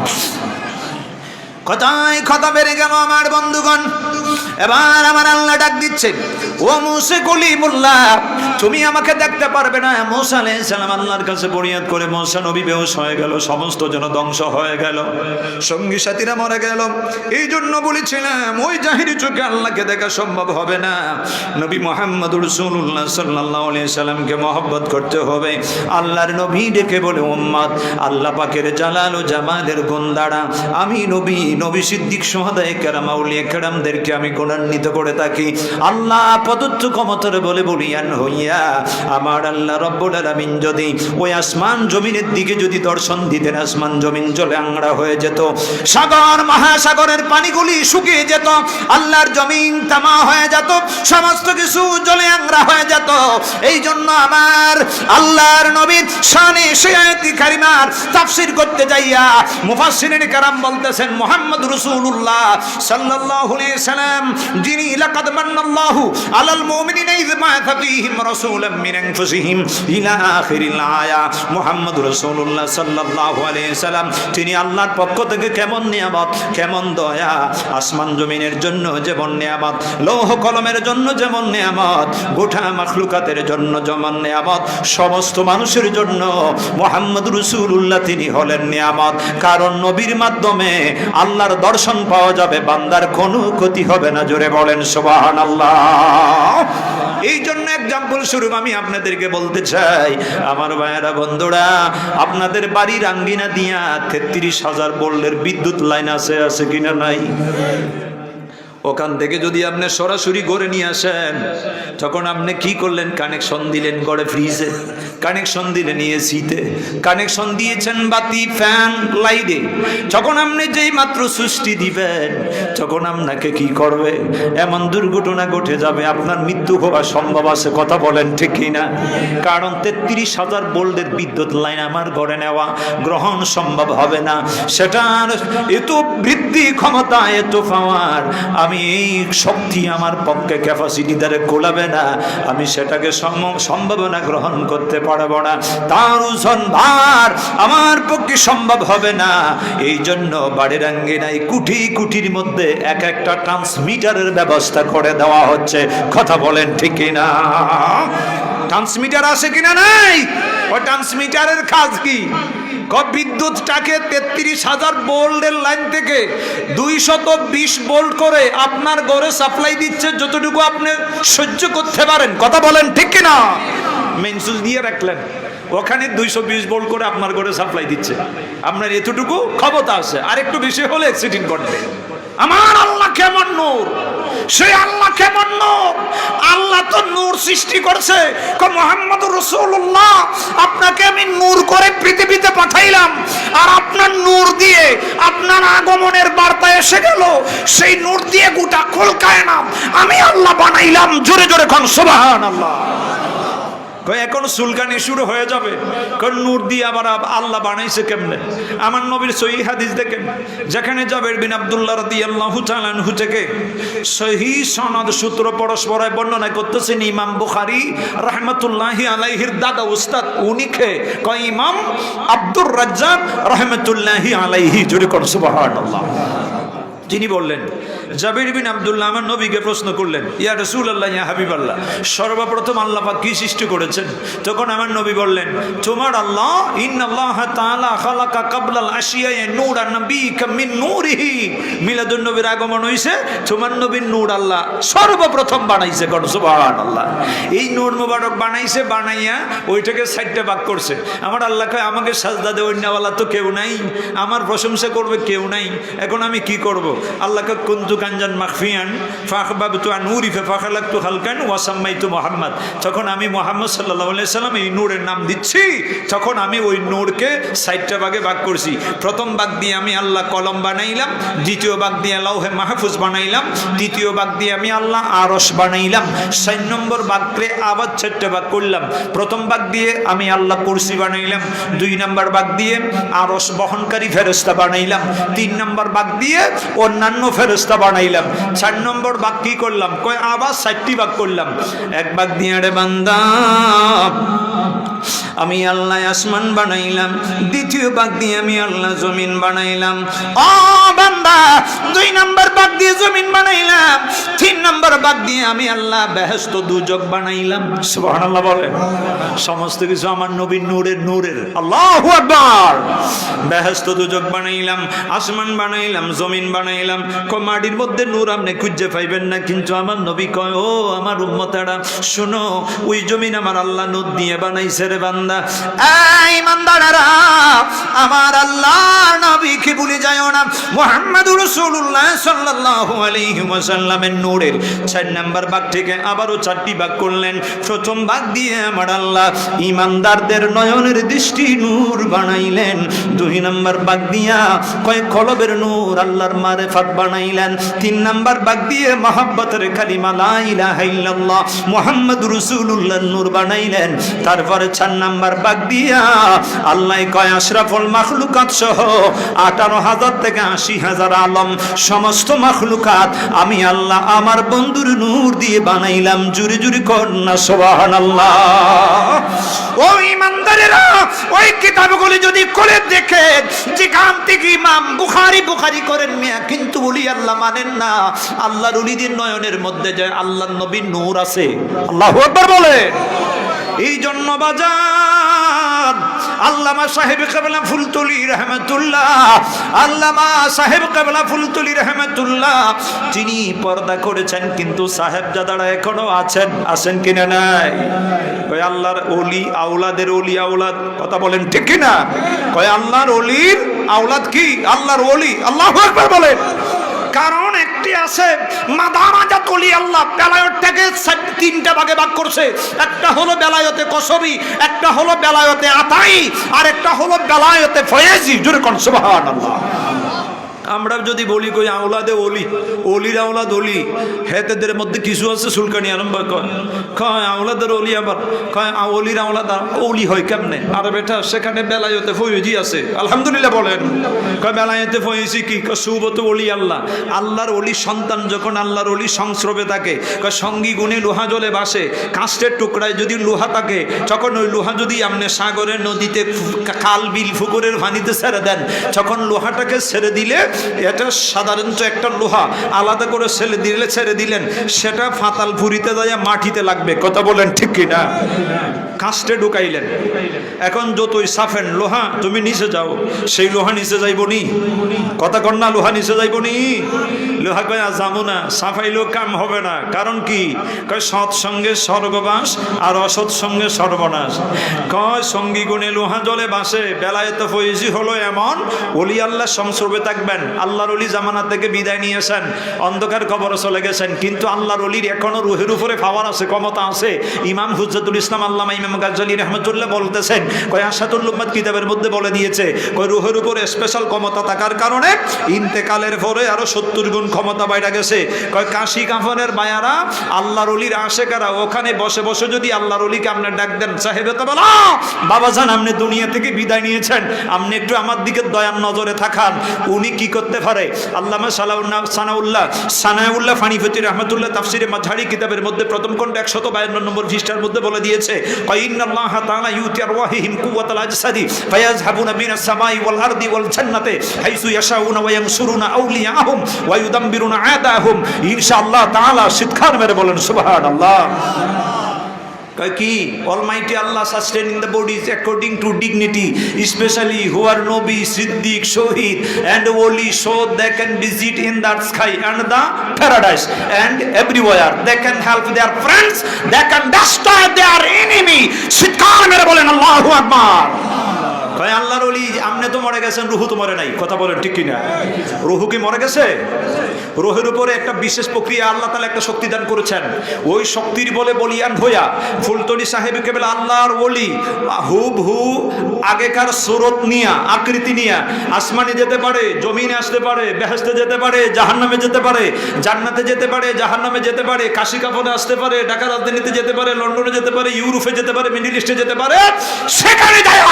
কথায় কথা বেড়ে গেল আমার বন্ধুগণ। এবার আমার আল্লাহ ডাক দিচ্ছেন, ও মুসা কলিমুল্লাহ, তুমি আমাকে দেখতে পারবে না। মুসা আলাইহিস সালাম আল্লাহর কাছে ফরিয়াদ করে, মুসা নবী বেহুশ হয়ে গেল, সমস্ত জন ধ্বংস হয়ে গেল, সঙ্গী সাথীরা মরে গেল। এই জন্য বলেছিলাম ওই জাহিরি চোখে আল্লাহকে দেখা সম্ভব হবে না। নবী মুহাম্মদুর রাসূলুল্লাহ সাল্লাল্লাহু আলাইহি সাল্লামকে মহব্বত করতে হবে। আল্লাহর নবী ডেকে বলে, উম্মত, আল্লাহ পাকের জালাল ও জামালের গুণ দ্বারা আমি নবী সিদ্দিক সুহাদায়ে কেরাম আউলিয়া কেরামদেরকে আমি গুণান্বিত করে থাকি। আল্লাহ প্রদত্ত ক্ষমতার বলে বলিয়ান হইয়া আমার আল্লাহ রব্বুল আলামিন যদি ওই আসমান জমিনের দিকে যদি দর্শন দিতেন, আসমান জমিন জলে আংড়া হয়ে যেত, সাগর মহাসাগরের পানিগুলি শুকিয়ে যেত, আল্লাহর জমিন তামা হয়ে যেত, সমস্ত কিছু জলে আংড়া হয়ে যেত। এই জন্য আমার আল্লাহর নবীর শানে সেই আয়াতি কারিমার তাফসীর করতে যাইয়া মুফাসসিরিন কেরাম বলতেছেন, মুহাম্মদ রাসূলুল্লাহ সাল্লাল্লাহু আলাইহি সাল্লাম যিনি লাকাদ মান্নাল্লাহু আলাল মুমিনিনা ইয বা'আথা ফীহিম রাসূলাম মিন আনফুসিহিম ইলা আখিরিল আয়া। মুহাম্মদ রাসূলুল্লাহ সাল্লাল্লাহু আলাইহি সাল্লাম তিনি আল্লাহর পক্ষ থেকে কেমন নিয়ামত, কেমন দয়া, আসমান জমিনের জন্য যেমন নিয়ামত, লৌহ কলমের জন্য যেমন নিয়ামত, গোটা মাখলুকাতের জন্য যেমন নিয়ামত, সমস্ত মানুষের জন্য মুহাম্মদ রাসূলুল্লাহ তিনি হলেন নিয়ামত। কারণ নবীর মাধ্যমে আল্লাহর দর্শন পাওয়া যাবে, বান্দার কোনো ক্ষতি হবে না। জোরে বলেন সুবহানাল্লাহ। এই জন্য এক্সাম্পল স্বরূপ আমি আপনাদেরকে বলতে চাই, আমার ভাইয়েরা বন্ধুরা, আপনাদের বাড়ির আঙ্গিনা দিয়া 33,000 ভোল্টের বিদ্যুৎ লাইন আছে কিনা? নাই। ওখান থেকে যদি আপনি সরাসরি গড়ে নিয়ে আসেন, তখন আপনি কি করলেন? কানেকশন দিলেন গড়ে ফ্রিজে, কানেকশন দিলেন এসিতে, কানেকশন দিয়েছেন বাতি, ফ্যান, লাইটে। যখন আপনি যেই মাত্র সৃষ্টি দিবেন, তখন আপনাকে কি করবে? এমন দুর্ঘটনা ঘটে যাবে, আপনার মৃত্যু হওয়া সম্ভব আছে। কথা বলেন ঠিক কিনা? কারণ 33,000 ভোল্টের বিদ্যুৎ লাইন আমার ঘরে নেওয়া গ্রহণ সম্ভব হবে না। সেটার এত বৃদ্ধি ক্ষমতা, এত পাওয়ার, আমি এই শক্তি আমার পক্ষে ক্যাপাসিটি দ্বারা কোলাবে না, আমি সেটাকে সম্ভাবনা গ্রহণ করতে পারবো না, তার ওজন ভার আমার পক্ষে সম্ভব হবে না। এই জন্য বাড়ির আঙ্গিনায় কুঠি কুঠির মধ্যে এক একটা ট্রান্সমিটারের ব্যবস্থা করে দেওয়া হচ্ছে। কথা বলেন ঠিক কিনা? ট্রান্সমিটার আছে কিনা? নাই। ওই ট্রান্সমিটারের কাজ কি? বিদ্যুৎটাকে 33,000 ভোল্টের লাইন থেকে 220 ভোল্ট করে আপনার ঘরে সাপ্লাই দিচ্ছে, যতটুকু আপনি সহ্য করতে পারেন। কথা বলেন ঠিক কিনা? মেইন সুইচ দিয়ে রাখলেন, ওখানে 220 ভোল্ট করে আপনার ঘরে সাপ্লাই দিচ্ছে, আপনার এতটুকু ক্ষমতা আছে। আর একটু বেশি হলে অ্যাক্সিডেন্ট ঘটবে। আমার আল্লাহ কেমন নূর, সেই আল্লাহ কেমন নূর! আল্লাহ তো নূর সৃষ্টি করছে। মুহাম্মদুর রাসূলুল্লাহ, আপনাকে আমি নূর করে পৃথিবীতে পাঠাইলাম, আর আপনার নূর দিয়ে আপনার আগমনের বার্তা এসে গেল। সেই নূর দিয়ে গোটা কুল কায়নাত আমি আল্লাহ বানাইলাম। জোরে জোরে কোন সুবহানাল্লাহ। কয় এখন চুলকানি শুরু হয়ে যাবে। কারণ নূর দিয়ে আবার আল্লাহ বানাইছে কেমনে? আমার নবীর সহিহ হাদিস দেখেন, যেখানে জাবের বিন আব্দুল্লাহ রাদিয়াল্লাহু তাআলা আনহু থেকে সহিহ সনদ সূত্র পরস্পর বর্ণনা করতেছেন ইমাম বুখারী রাহমাতুল্লাহি আলাইহির দাদা উস্তাদ উনিকে কয় ইমাম আব্দুর রাজ্জাক রাহমাতুল্লাহি আলাইহি, জোরে কোন সুবহানাল্লাহ। তিনি বললেন, জাবির বিন আব্দুল্লাহ আমার নবীকে প্রশ্ন করলেন, ইয়া রাসূলুল্লাহ, ইয়া হাবিবাল্লাহ, সর্বপ্রথম আল্লাহ পাক কি সৃষ্টি করেছেন? তখন আমার নবী বললেন, তোমার আল্লাহ ইন্নাল্লাহ তাআলা খালাকা কাবলাল আশিয়ায়ে নূরান নবিকা মিন নূরিহি, মিলাদুন নবীর আগমন হইছে, তোমার নবীর নূর আল্লাহ সর্বপ্রথম বানাইছে। কোন সুবহানাল্লাহ। এই নূর মুবারক বানাইছে, বানাইয়া ওইটাকে 60টা ভাগ করছে। আমার আল্লাহ কয়, আমাকে সাজদা দেওয়ার ওয়ালা তো কেউ নাই, আমার প্রশংসা করবে কেউ নাই, এখন আমি কি করব? আল্লাহকে কুনতু কানজান মাখফিয়ান ফাখবাবতু আন উরিফা ফাখালাকতু খালকান ওয়া সাম্মাইতু মুহাম্মদ। তখন আমি মুহাম্মদ সাল্লাল্লাহু আলাইহি সাল্লাম এই নূরের নাম দিচ্ছি, তখন আমি ওই নূরকে 60টা ভাগে ভাগ করছি। প্রথম ভাগ দিয়ে আমি আল্লাহ কলম বানাইলাম, দ্বিতীয় ভাগ দিয়ে লাউহে মাহফুজ বানাইলাম, তৃতীয় ভাগ দিয়ে আমি আল্লাহ আরশ বানাইলাম, 4 নম্বর ভাগে আবার 4টা ভাগ করলাম। প্রথম ভাগ দিয়ে আমি আল্লাহ কুরসি বানাইলাম, 2 নম্বর ভাগ দিয়ে আরশ বহনকারী ফেরেশতা বানাইলাম, 3 নম্বর ভাগ দিয়ে অন্যান্য ফেরেশতা বানাইলাম, 4 নম্বর ভাগ কি করলাম? কয় আবার 60টি ভাগ করলাম। এক ভাগ দিয়ে রে বান্দা আমি আল্লাহ আসমান বানাইলাম, দ্বিতীয় ভাগ দিয়ে আমি আল্লাহ জমিন বানাইলাম। ও বান্দা, 2 নম্বর ভাগ দিয়ে জমিন বানাইলাম, 3 নম্বর ভাগ দিয়ে আমি আল্লাহ বেহেশত দুজক বানাইলাম। সুবহানাল্লাহ বলেন। সমস্ত কিছু আমার নবীর নূরের। আল্লাহু আকবার। বেহেশত দুজক বানাইলাম, আসমান বানাইলাম, জমিন বানাইলাম। কয় মাটির মধ্যে নূর আপনি খুঁজে পাইবেন না, কিন্তু আমার নবী কয়, ও আমার উম্মতেরা শুনো, ওই জমিন আমার আল্লাহ নূর দিয়ে বানাইছে রে বান্দা। এই ইমানদারেরা, আমার আল্লাহর নবীকে ভুলে যাও না। মুহাম্মদুর রাসূলুল্লাহ সাল্লাল্লাহু আলাইহি ওয়াসাল্লামের নূরের 4 নম্বর ভাগ থেকে আবারও 4টি ভাগ করলেন। প্রথম ভাগ দিয়ে আমার আল্লাহ ইমানদারদের নয়নের দৃষ্টি নূর বানাইলেন। 2 নম্বর ভাগ দিয়া কয় কলবের নূর আল্লাহর মারিফাত বানাইলেন। 3 নম্বর ভাগ দিয়ে মহব্বতের কালিমা লা ইলাহা ইল্লাল্লাহ মুহাম্মাদুর রাসূলুল্লাহর নূর বানাইলেন। তারপরে 4 নম্বর ভাগ দিয়া আল্লাহ কয় আশরাফুল মাখলুকাত সহ 18,000 থেকে 80,000 আলম সমস্ত মাখলুকাত আমি আল্লাহ আমার বন্ধুর নূর দিয়ে বানাইলাম। জুরি জুরি কন্যা সুবহানাল্লাহ। ও ইমানদারেরা, ওই কিতাবগুলি যদি করে দেখেন, যেখান থেকে ইমাম বুখারী করেন মিয়া, কিন্তু ওলি আল্লাহ মানেন না। আল্লাহর ওলিদের নয়নের মধ্যে যে আল্লাহর নবীর নূর আছে। আল্লাহু আকবার বলে। এই জন্য বাজার আল্লামা সাহেব কেবলা ফুলতলি রহমাতুল্লাহ, আল্লামা সাহেব কেবলা ফুলতলি রহমাতুল্লাহ তিনি পর্দা করেছেন, কিন্তু সাহেবজাদারা এখনো আছেন কিনা নাই? কয় আল্লাহর ওলি আওলাদের ওলি আওলাদ, কথা বলেন ঠিক কিনা? কয় আল্লাহর ওলির আওলাদ কি? আল্লাহর ওলি। আল্লাহু আকবার বলেন। কারণ একটি আছে মাদারাজাত ওলি আল্লাহ, বেলায়েতটাকে 3টা ভাগে ভাগ করছে। একটা হলো বেলায়েতে কসবি, একটা হলো বেলায়েতে আতাই, আর একটা হলো বেলায়েতে ফয়েজি। জোরে কোন সুবহানাল্লাহ। আমরা যদি বলি কই আওলাদে ওলি, ওলির আওলাদ ওলি, হেতেদের মধ্যে কিছু আছে সুলকানি আরম্ভ কয় আওলাদের ওলি, আবার কয় ওলির আওলাদ ওলি হয় কেমনে? আর বেটা সেখানে বেলায়েতে ফয়েজি আছে। আলহামদুলিল্লাহ বলেন। কয় বেলায়েতে ফয়েজি কি? কয় সুবত ওলি আল্লাহ। আল্লাহর ওলি সন্তান যখন আল্লাহর ওলি সংস্রবে থাকে, কয় সঙ্গী গুণে লোহা জলে বাসে, কাষ্টের টুকরায় যদি লোহা থাকে, তখন ওই লোহা যদি আপনি সাগরে নদীতে খাল বিল পুকুরের পানিতে ছেড়ে দেন, তখন লোহাটাকে ছেড়ে দিলে, এটা সাধারণত একটা লোহা আলাদা করে ছেড়ে দিলেন, সেটা ফাতাল ফুরিতে যায় মাটিতে লাগবে। কথা বলেন ঠিক কিনা? কাস্টে ঢুকাইলেন। এখন যতই সাফেন লোহা তুমি নিচে যাও, সেই লোহা নিচে যাইব নি? কথা কন না, লোহা নিচে যাইব নি? লোহা কয় যাবো না, সাফাইলেও কাম হবে না। কারণ কি? কয় সৎ সঙ্গে স্বর্গবাস আর অসৎ সঙ্গে সর্বনাশ। কয় সঙ্গী গুণে লোহা জলে বাসে। বেলায়েতে ফয়েজি হলো এমন, ওলি আল্লাহ সংস্রবে থাকবেন। আল্লাহর ওলি জামানা থেকে বিদায় নিয়েছেন, অন্ধকার কবরে চলে গেছেন, কিন্তু আল্লাহর ওলির এখনো রুহের উপরে পাওয়ার আছে, ক্ষমতা আছে। ইমাম হুজ্জাতুল ইসলাম আল্লামা ইমাম গাজ্জালী রাহমাতুল্লাহ বলতেছেন, কয় আশাতুল উম্মাত কিতাবের মধ্যে বলে দিয়েছে, কয় রুহের উপরে স্পেশাল ক্ষমতা থাকার কারণে ইন্তেকালের পরে আরো 70 গুণ ক্ষমতা বাইরে গেছে। কয় কাশি কাফনের বায়ারা আল্লাহর ওলির আশেকারা ওখানে বসে বসে যদি আল্লাহর ওলিকে আপনি ডাক দেন, সাহেবে তো বলা বাবা জান আপনি দুনিয়া থেকে বিদায় নিয়েছেন, আপনি একটু আমার দিকে দয়ার নজরে থাকান। উনি কি করতে পারে? আল্লামা সানাউল্লাহ ফানিফতি রহমতুল্লাহ তাফসিরে মাঝারি কিতাবের মধ্যে প্রথম খণ্ড 152 নম্বর পৃষ্ঠার মধ্যে বলে দিয়েছে, ইন্নাল্লাহ তাআলা ইউতি আরওয়াহিহিম কুওয়াতাল আজসাদি ফায়াযহাবুনা মিনাস সামাই ওয়াল আরদি ওয়াল জান্নাতি হাইসু ইয়াশাউনা ওয়া ইয়ানসুরুনা আউলিয়াহুম ওয়া ইউদাম্বিরুনা আদাহুম। ইনশাআল্লাহ তাআলা শিক্ষার মেরে বলেন সুবহানাল্লাহ। কি Almighty Allah sustaining the bodies according to dignity, especially who are Nabi, Siddiq, Shohid and Wali, so they can visit in that sky and the paradise and everywhere they can help their friends, they can destroy their enemy. শিক্ষার মেরে বলেন আল্লাহু আকবার। ভাই আল্লাহর ওলি আপনি তো মরে গেছেন, রুহু তো মরে নাই, কথা বলেন ঠিক কিনা? রুহু কি মরে গেছে? রুহের উপরে একটা বিশেষ প্রক্রিয়া আল্লাহ তাআলা একটা শক্তি দান করেছেন। ওই শক্তির বলে বলিয়ান হইয়া ফুলতলি সাহেব কেবল আল্লাহর ওলি হুবহু আগেকার সুরত নিয়া আকৃতি নিয়া আসমানে যেতে পারে, জমিনে আসতে পারে, বেহেশতে যেতে পারে, জাহান্নামে যেতে পারে, জান্নাতে যেতে পারে, জাহান্নামে যেতে পারে, কাশি কাফনে আসতে পারে, ঢাকা রাজধানীতে যেতে পারে, লন্ডনে যেতে পারে, ইউরোপে যেতে পারে, মিডল ইস্টে যেতে পারে। সেখানে যায়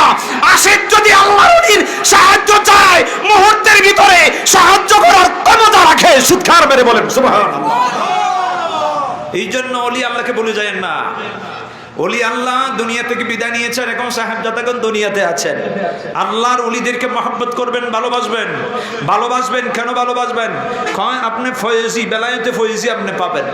আশিক যদি আল্লাহর ওলির সাহায্য চায় মুহূর্তের ভিতরে সাহায্য করার ক্ষমতা রাখে। শিক্ষার মেরে বলেন সুবহানাল্লাহ। এই জন্য ওলি আল্লাহকে বলে যায় না। ওলি আল্লাহ দুনিয়া থেকে বিদায় নিয়েছেন, এখন সাহেবজাদাগণ দুনিয়াতে আছেন। আল্লাহর ওলিদেরকে মহব্বত করবেন, ভালোবাসবেন। ভালোবাসবেন কেন ভালোবাসবেন? কয় আপনি ফয়েজি, বেলায়েতে ফয়েজি আপনি পাবেন।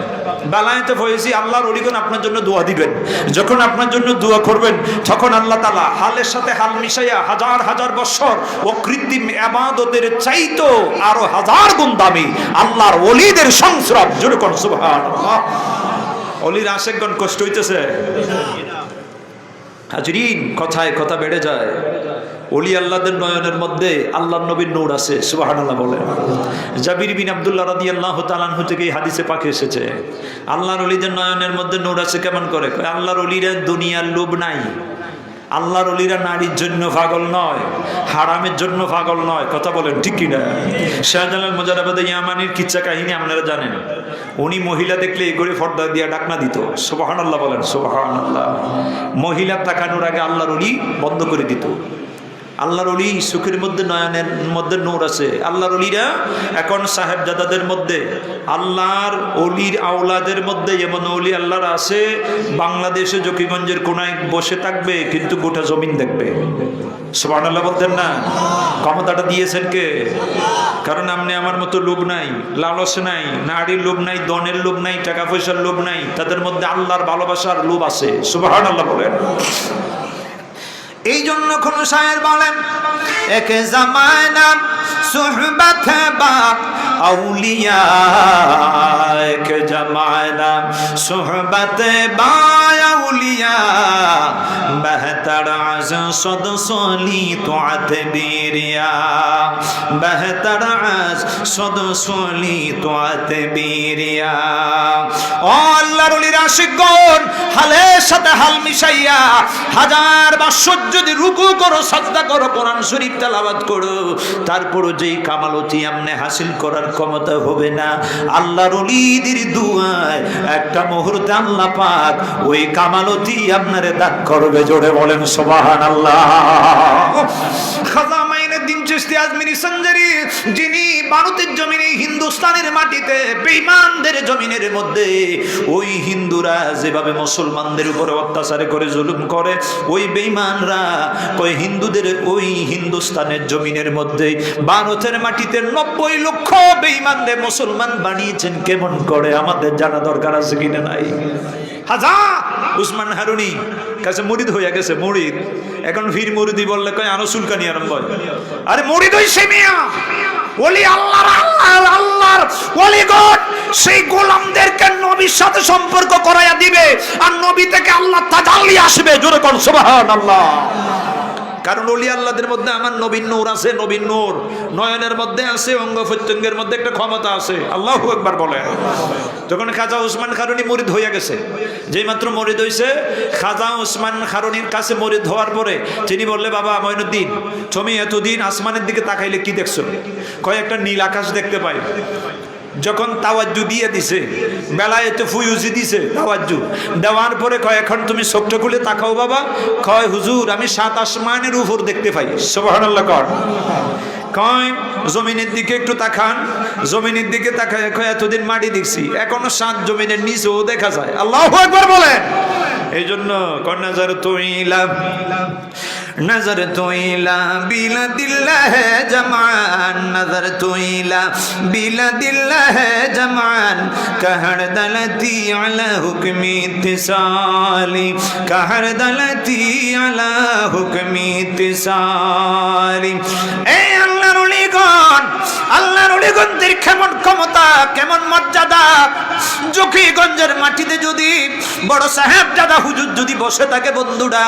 বেলায়েতে ফয়েজি আল্লাহর ওলিগণ আপনার জন্য দোয়া দিবেন। যখন আপনার জন্য দোয়া করবেন তখন আল্লাহ তাআলা হালের সাথে হাল মিশাইয়া হাজার হাজার বছর ও কৃত্রিম ইবাদতের চাইতো আরো হাজার গুণ দামি আল্লাহর ওলিদের সংস্রব। জোরে কোন সুবহানাল্লাহ। অলির আশেকগণ কষ্ট হইতেছে হাজরিন, কথায় কথা বেড়ে যায়। ওলি আল্লাহদের নয়নের মধ্যে আল্লাহর নবীর নূর আছে, সুবহানাল্লাহ বলেন। জাবির বিন আব্দুল্লাহ রাদিয়াল্লাহু তাআলা আনহু থেকে এই হাদিসে পাকে এসেছে, আল্লাহর ওলিদের নয়নের মধ্যে নূর আছে। কেমন করে? আল্লাহর ওলিরা দুনিয়ার লোভ নাই, আল্লাহর ওলিরা নারীর জন্য পাগল নয়, হারামের জন্য পাগল নয়, কথা বলেন ঠিক কিনা? শাহজালাল মুজাররাবাদে ইয়ামানির কিচ্ছা কাহিনী আপনারা জানেন। উনি মহিলা দেখলে এই করে পর্দা দিয়া ডাকনা দিত, সুবহানাল্লাহ বলেন সুবহানাল্লাহ। মহিলা তাকানোর আগে আল্লাহর ওলি বন্ধ করে দিত। আল্লাহর ওলি সুখের মধ্যে নয়নের মধ্যে নূর আছে। আল্লাহর ওলিরা এখন সাহেবজাদাদের মধ্যে, আল্লাহর ওলির আওলাদের মধ্যে এমন ওলি আল্লাহর আছে বাংলাদেশে জকিগঞ্জের কোনায় বসে থাকবে কিন্তু গোটা জমিন দেখবে। সুবহানাল্লাহ বলতেন না? ক্ষমতাটা দিয়েছেন কে? কারণ আপনি আমার মতো লোভ নাই, লালস নাই, নারীর লোভ নাই, ধনের লোভ নাই, টাকা পয়সার লোভ নাই, তাদের মধ্যে আল্লাহর ভালোবাসার লোভ আছে। সুবহানাল্লাহ বলেন। এই জন্য কোন শায়ের বলেন, এক জামানা সুহবত বা আউলিয়া, এক জামানা সুহবত বা আউলিয়া, বেহতর আজ সদ সলি তোয়াত বিরিয়া, বেহতর আজ সদ সলি তোয়াত বিরিয়া। ও আল্লাহর ওলির আশিকগণ, হালের সাথে হাল মিশাইয়া হাজার বছর যদি রুকু করো, সাজদা করো, কোরআন শরীফ তেলাওয়াত করো, তারপরও যেই কামালতি আপনি হাসিল করার ক্ষমতা হবে না। আল্লাহর ওলিদের দুআয় একটা মুহূর্তে আল্লাহ পাক ওই কামালতি আপনারে দান করবে। জোরে বলেন সুবহানাল্লাহ। খাজা মাইনুদ্দিন চিশতি আজমিরি সঞ্জারি, যিনি ভারতের জমিনে, হিন্দুস্তানের মাটিতে বেঈমানদের জমিনের মধ্যে ওই হিন্দুরা যেভাবে মুসলমানদের উপরে অত্যাচার করে জুলুম করে, ওই বেঈমানরা কই হিন্দুদের ওই হিন্দুস্তানের জমিনের মধ্যে ভারতের মাটিতে 90 লক্ষ বেঈমানদের মুসলমান বানিয়েছেন কেমন করে আমাদের জানা দরকার আছে কিনা নাই? হাজা উসমান হারুনি কাছে মুরিদ হয়ে গেছে, মুরিদ। এখন ফির মুরিদি বললে কয় আরো চুলকানি আরম্ভ হয়। আরে মুরিদ হইছে মিয়া, ওলি আল্লাহর আল্লাহর ওলিগণ সেই গোলামদেরকে নবীর সাথে সম্পর্ক করাইয়া দিবে, আর নবী থেকে আল্লাহ তাজাল্লি আসবে। জোরে কোন সুবহানাল্লাহ। কারণ ওলি আল্লাহদের মধ্যে আমার নবীর নূর আছে, নবীর নূর নয়নের মধ্যে আছে, অঙ্গ প্রত্যঙ্গের মধ্যে একটা ক্ষমতা আছে। আল্লাহু আকবার বলেন। তখন খাজা উসমান খারুনি মুরিদ হইয়া গেছে। যেই মাত্র মুরিদ হইছে, খাজা উসমান খারুনির কাছে মুরিদ হওয়ার পরে তিনি বললে, বাবা মঈনুদ্দিন, তুমি এতদিন আসমানের দিকে তাকাইলে কি দেখছো? কয় একটা নীল আকাশ দেখতে পাই। যখন তাওয়াজ্জু দিয়ে দিছে, বেলায়েতে ফুয়ুজি দিছে তাওয়াজ্জু দেওয়ার পরে কয় এখন তুমি চোখটা খুলে তাকাও বাবা। কয় হুজুর আমি 7 আসমানের উপর দেখতে পাই। সুবহানাল্লাহ কর। কয় জমিনের দিকে একটু তাকান, জমিনের দিকে তাকায় কয় এতদিন মাটি দেখছি, এখনো 7 জমিনের নিচেও দেখা যায়। আল্লাহু আকবার বলেন। এই জন্য নজর তুইলা नजर तुइला बिला दिल है जमान, नजर तुइला बिला दिल है जमान, कहर दलती अला हुक्मी तिसाली, कहर दलती अला हुक्मी तिसाली। ए अल्लाहर उलिगण, আল্লাহর উলিগণদের কেমন ক্ষমতা, কেমন মর্যাদা। জকিগঞ্জের মাটিতে যদি বড় সাহেবজাদা হুজুর যদি বসে থাকে বন্ধুরা,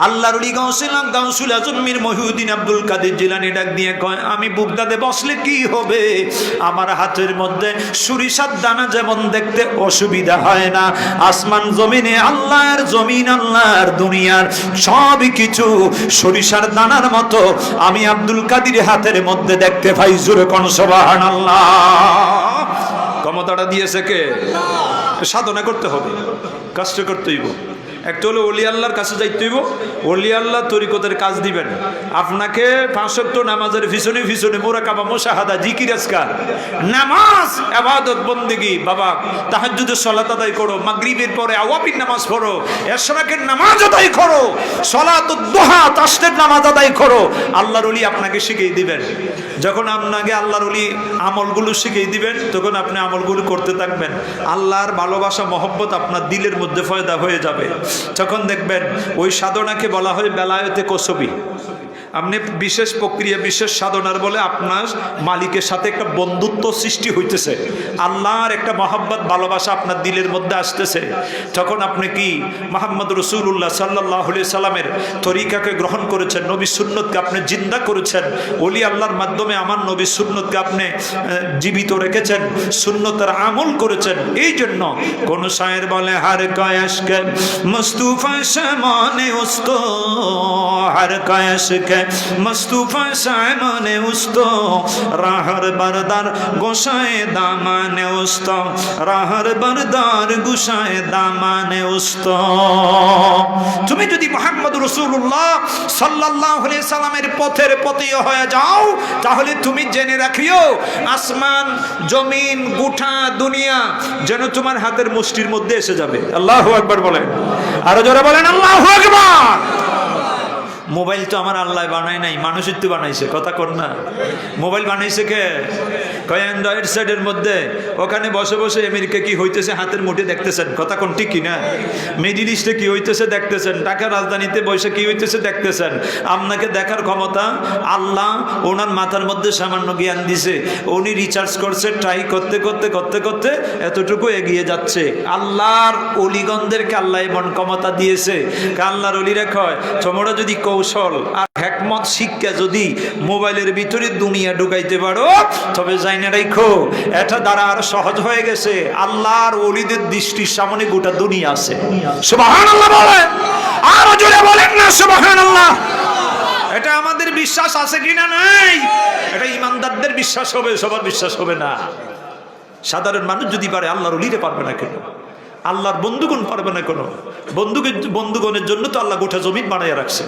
আল্লাহর উলি গাউসুল আজম মীর মহিউদ্দিন আব্দুল কাদের জিলানী ডাক দিয়ে কয় আমি বুগদাদে বসলে কি হবে, আমার হাতের মধ্যে সরিষার দানা যেমন দেখতে অসুবিধা হয় না, আসমান জমিনে আল্লাহর জমিন আল্লাহর দুনিয়ার সব কিছু সরিষার দানার মতো আমি আব্দুল কাদের হাতের মধ্যে দেখতে পাই। জোরে কোন সুবহানাল্লাহ। ক্ষমতাটা দিয়েছে কে? সাধনা করতে হবে, কষ্ট করতে হইব। একটা হলো ওলি আল্লাহর কাছে যাইতে হইব, ওলি আল্লাহ তরিকতের কাজ দিবেন আপনাকে। 5 ওয়াক্ত নামাজের পিছনে পিছনে মুরাকাবা মুশাহাদা জিকির আজকার নামাজ ইবাদত বন্দেগী। বাবা তাহাজ্জুদের সালাত আদায় করো, মাগরিবের পরে আওয়াবির নামাজ পড়ো, এশরাকের নামাজ আদায় করো, সালাতুদ দুহা তাসবিহের নামাজ আদায় করো। আল্লাহর ওলি আপনাকে শিখিয়ে দিবেন। যখন আপনাকে আল্লাহর ওলি আমলগুলো শিখিয়ে দিবেন তখন আপনি আমলগুলো করতে থাকবেন। আল্লাহর ভালোবাসা মহব্বত আপনার দিলের মধ্যে পয়দা হয়ে যাবে। তখন দেখবেন ওই সাধনাকে বলা হয় বেলায়েতে কসবি। আপনি বিশেষ প্রক্রিয়া বিশেষ সাধনার বলে আপনার মালিকের সাথে একটা বন্ধুত্ব সৃষ্টি হইতেছে, আল্লাহর একটা মহব্বত ভালোবাসা আপনার দিলের মধ্যে আসতেছে। তখন আপনি কি মুহাম্মদ রাসূলুল্লাহ সাল্লাল্লাহু আলাইহি সাল্লামের তরিকাকে গ্রহণ করেছেন, নবী সুন্নতকে আপনি জিন্দা করেছেন। ওলি আল্লাহর মাধ্যমে আমার নবী সুন্নতকে আপনি জীবিত রেখেছেন, সুন্নতের আমল করেছেন। এই জন্য কোন শায়ের বলে হার কায়াশকে মুস্তাফা সামনে উস্তো, হার কায়াশকে মুস্তাফা সামনে উস্তো, রাহর বরদার গোসায়ে দামানে উস্তো, রাহর বরদার গোসায়ে দামানে উস্তো। তুমি যদি মুহাম্মদ রাসূলুল্লাহ সাল্লাল্লাহু আলাইহি সাল্লামের পথের পথিক হয়ে যাও তাহলে তুমি জেনে রাখিও আসমান জমিন গোটা দুনিয়া যেন তোমার হাতের মুষ্টির মধ্যে এসে যাবে। আল্লাহু আকবার বলেন, আরো জোরে বলেন আল্লাহু আকবার। মোবাইল তো আমার আল্লাহ বানায় নাই, মানুষের তো বানাইছে। কথা কর না, মোবাইল বানাইছে কে? কয় অ্যান্ড্রয়েড সেটের মধ্যে ওখানে বসে বসে আমেরিকা কি হইতেছে হাতের মুঠে দেখতেছেন। কথা কোন ঠিক কিনা? মিডিল ইস্টে কি হইতেছে দেখতেছেন, ঢাকার রাজধানীতে বসে কি হইতেছে দেখতেছেন। আপনাকে দেখার ক্ষমতা আল্লাহ ওনার মাথার মধ্যে সামান্য জ্ঞান দিছে, উনি রিচার্জ করছে, ট্রাই করতে করতে করতে করতে এতটুকু এগিয়ে যাচ্ছে। আল্লাহর অলিগণদেরকে আল্লাহ এমন ক্ষমতা দিয়েছে, আল্লাহর অলিরা কয় তোমরা যদি কৌশল আর হিকমত শিক্ষা যদি মোবাইলের ভিতরে দুনিয়া ঢুকাইতে পারো তবে জাইনা রাখো এটা দ্বারা আরো সহজ হয়ে গেছে। আল্লাহর ওলিদের দৃষ্টির সামনে গোটা দুনিয়া আছে। সুবহানাল্লাহ বলেন, আরো জোরে বলেন না সুবহানাল্লাহ। এটা আমাদের বিশ্বাস আছে কিনা? নাই। এটা ইমানদারদের বিশ্বাস হবে, সবার বিশ্বাস হবে না। সাধারণ মানুষ যদি পারে আল্লাহর ওলিরে পারবে না কেন? আল্লাহর বন্ধুগণ পারবে না কেন? বন্ধুগণের জন্য তো আল্লাহ গোটা জমিন বানাইয়া রাখছে।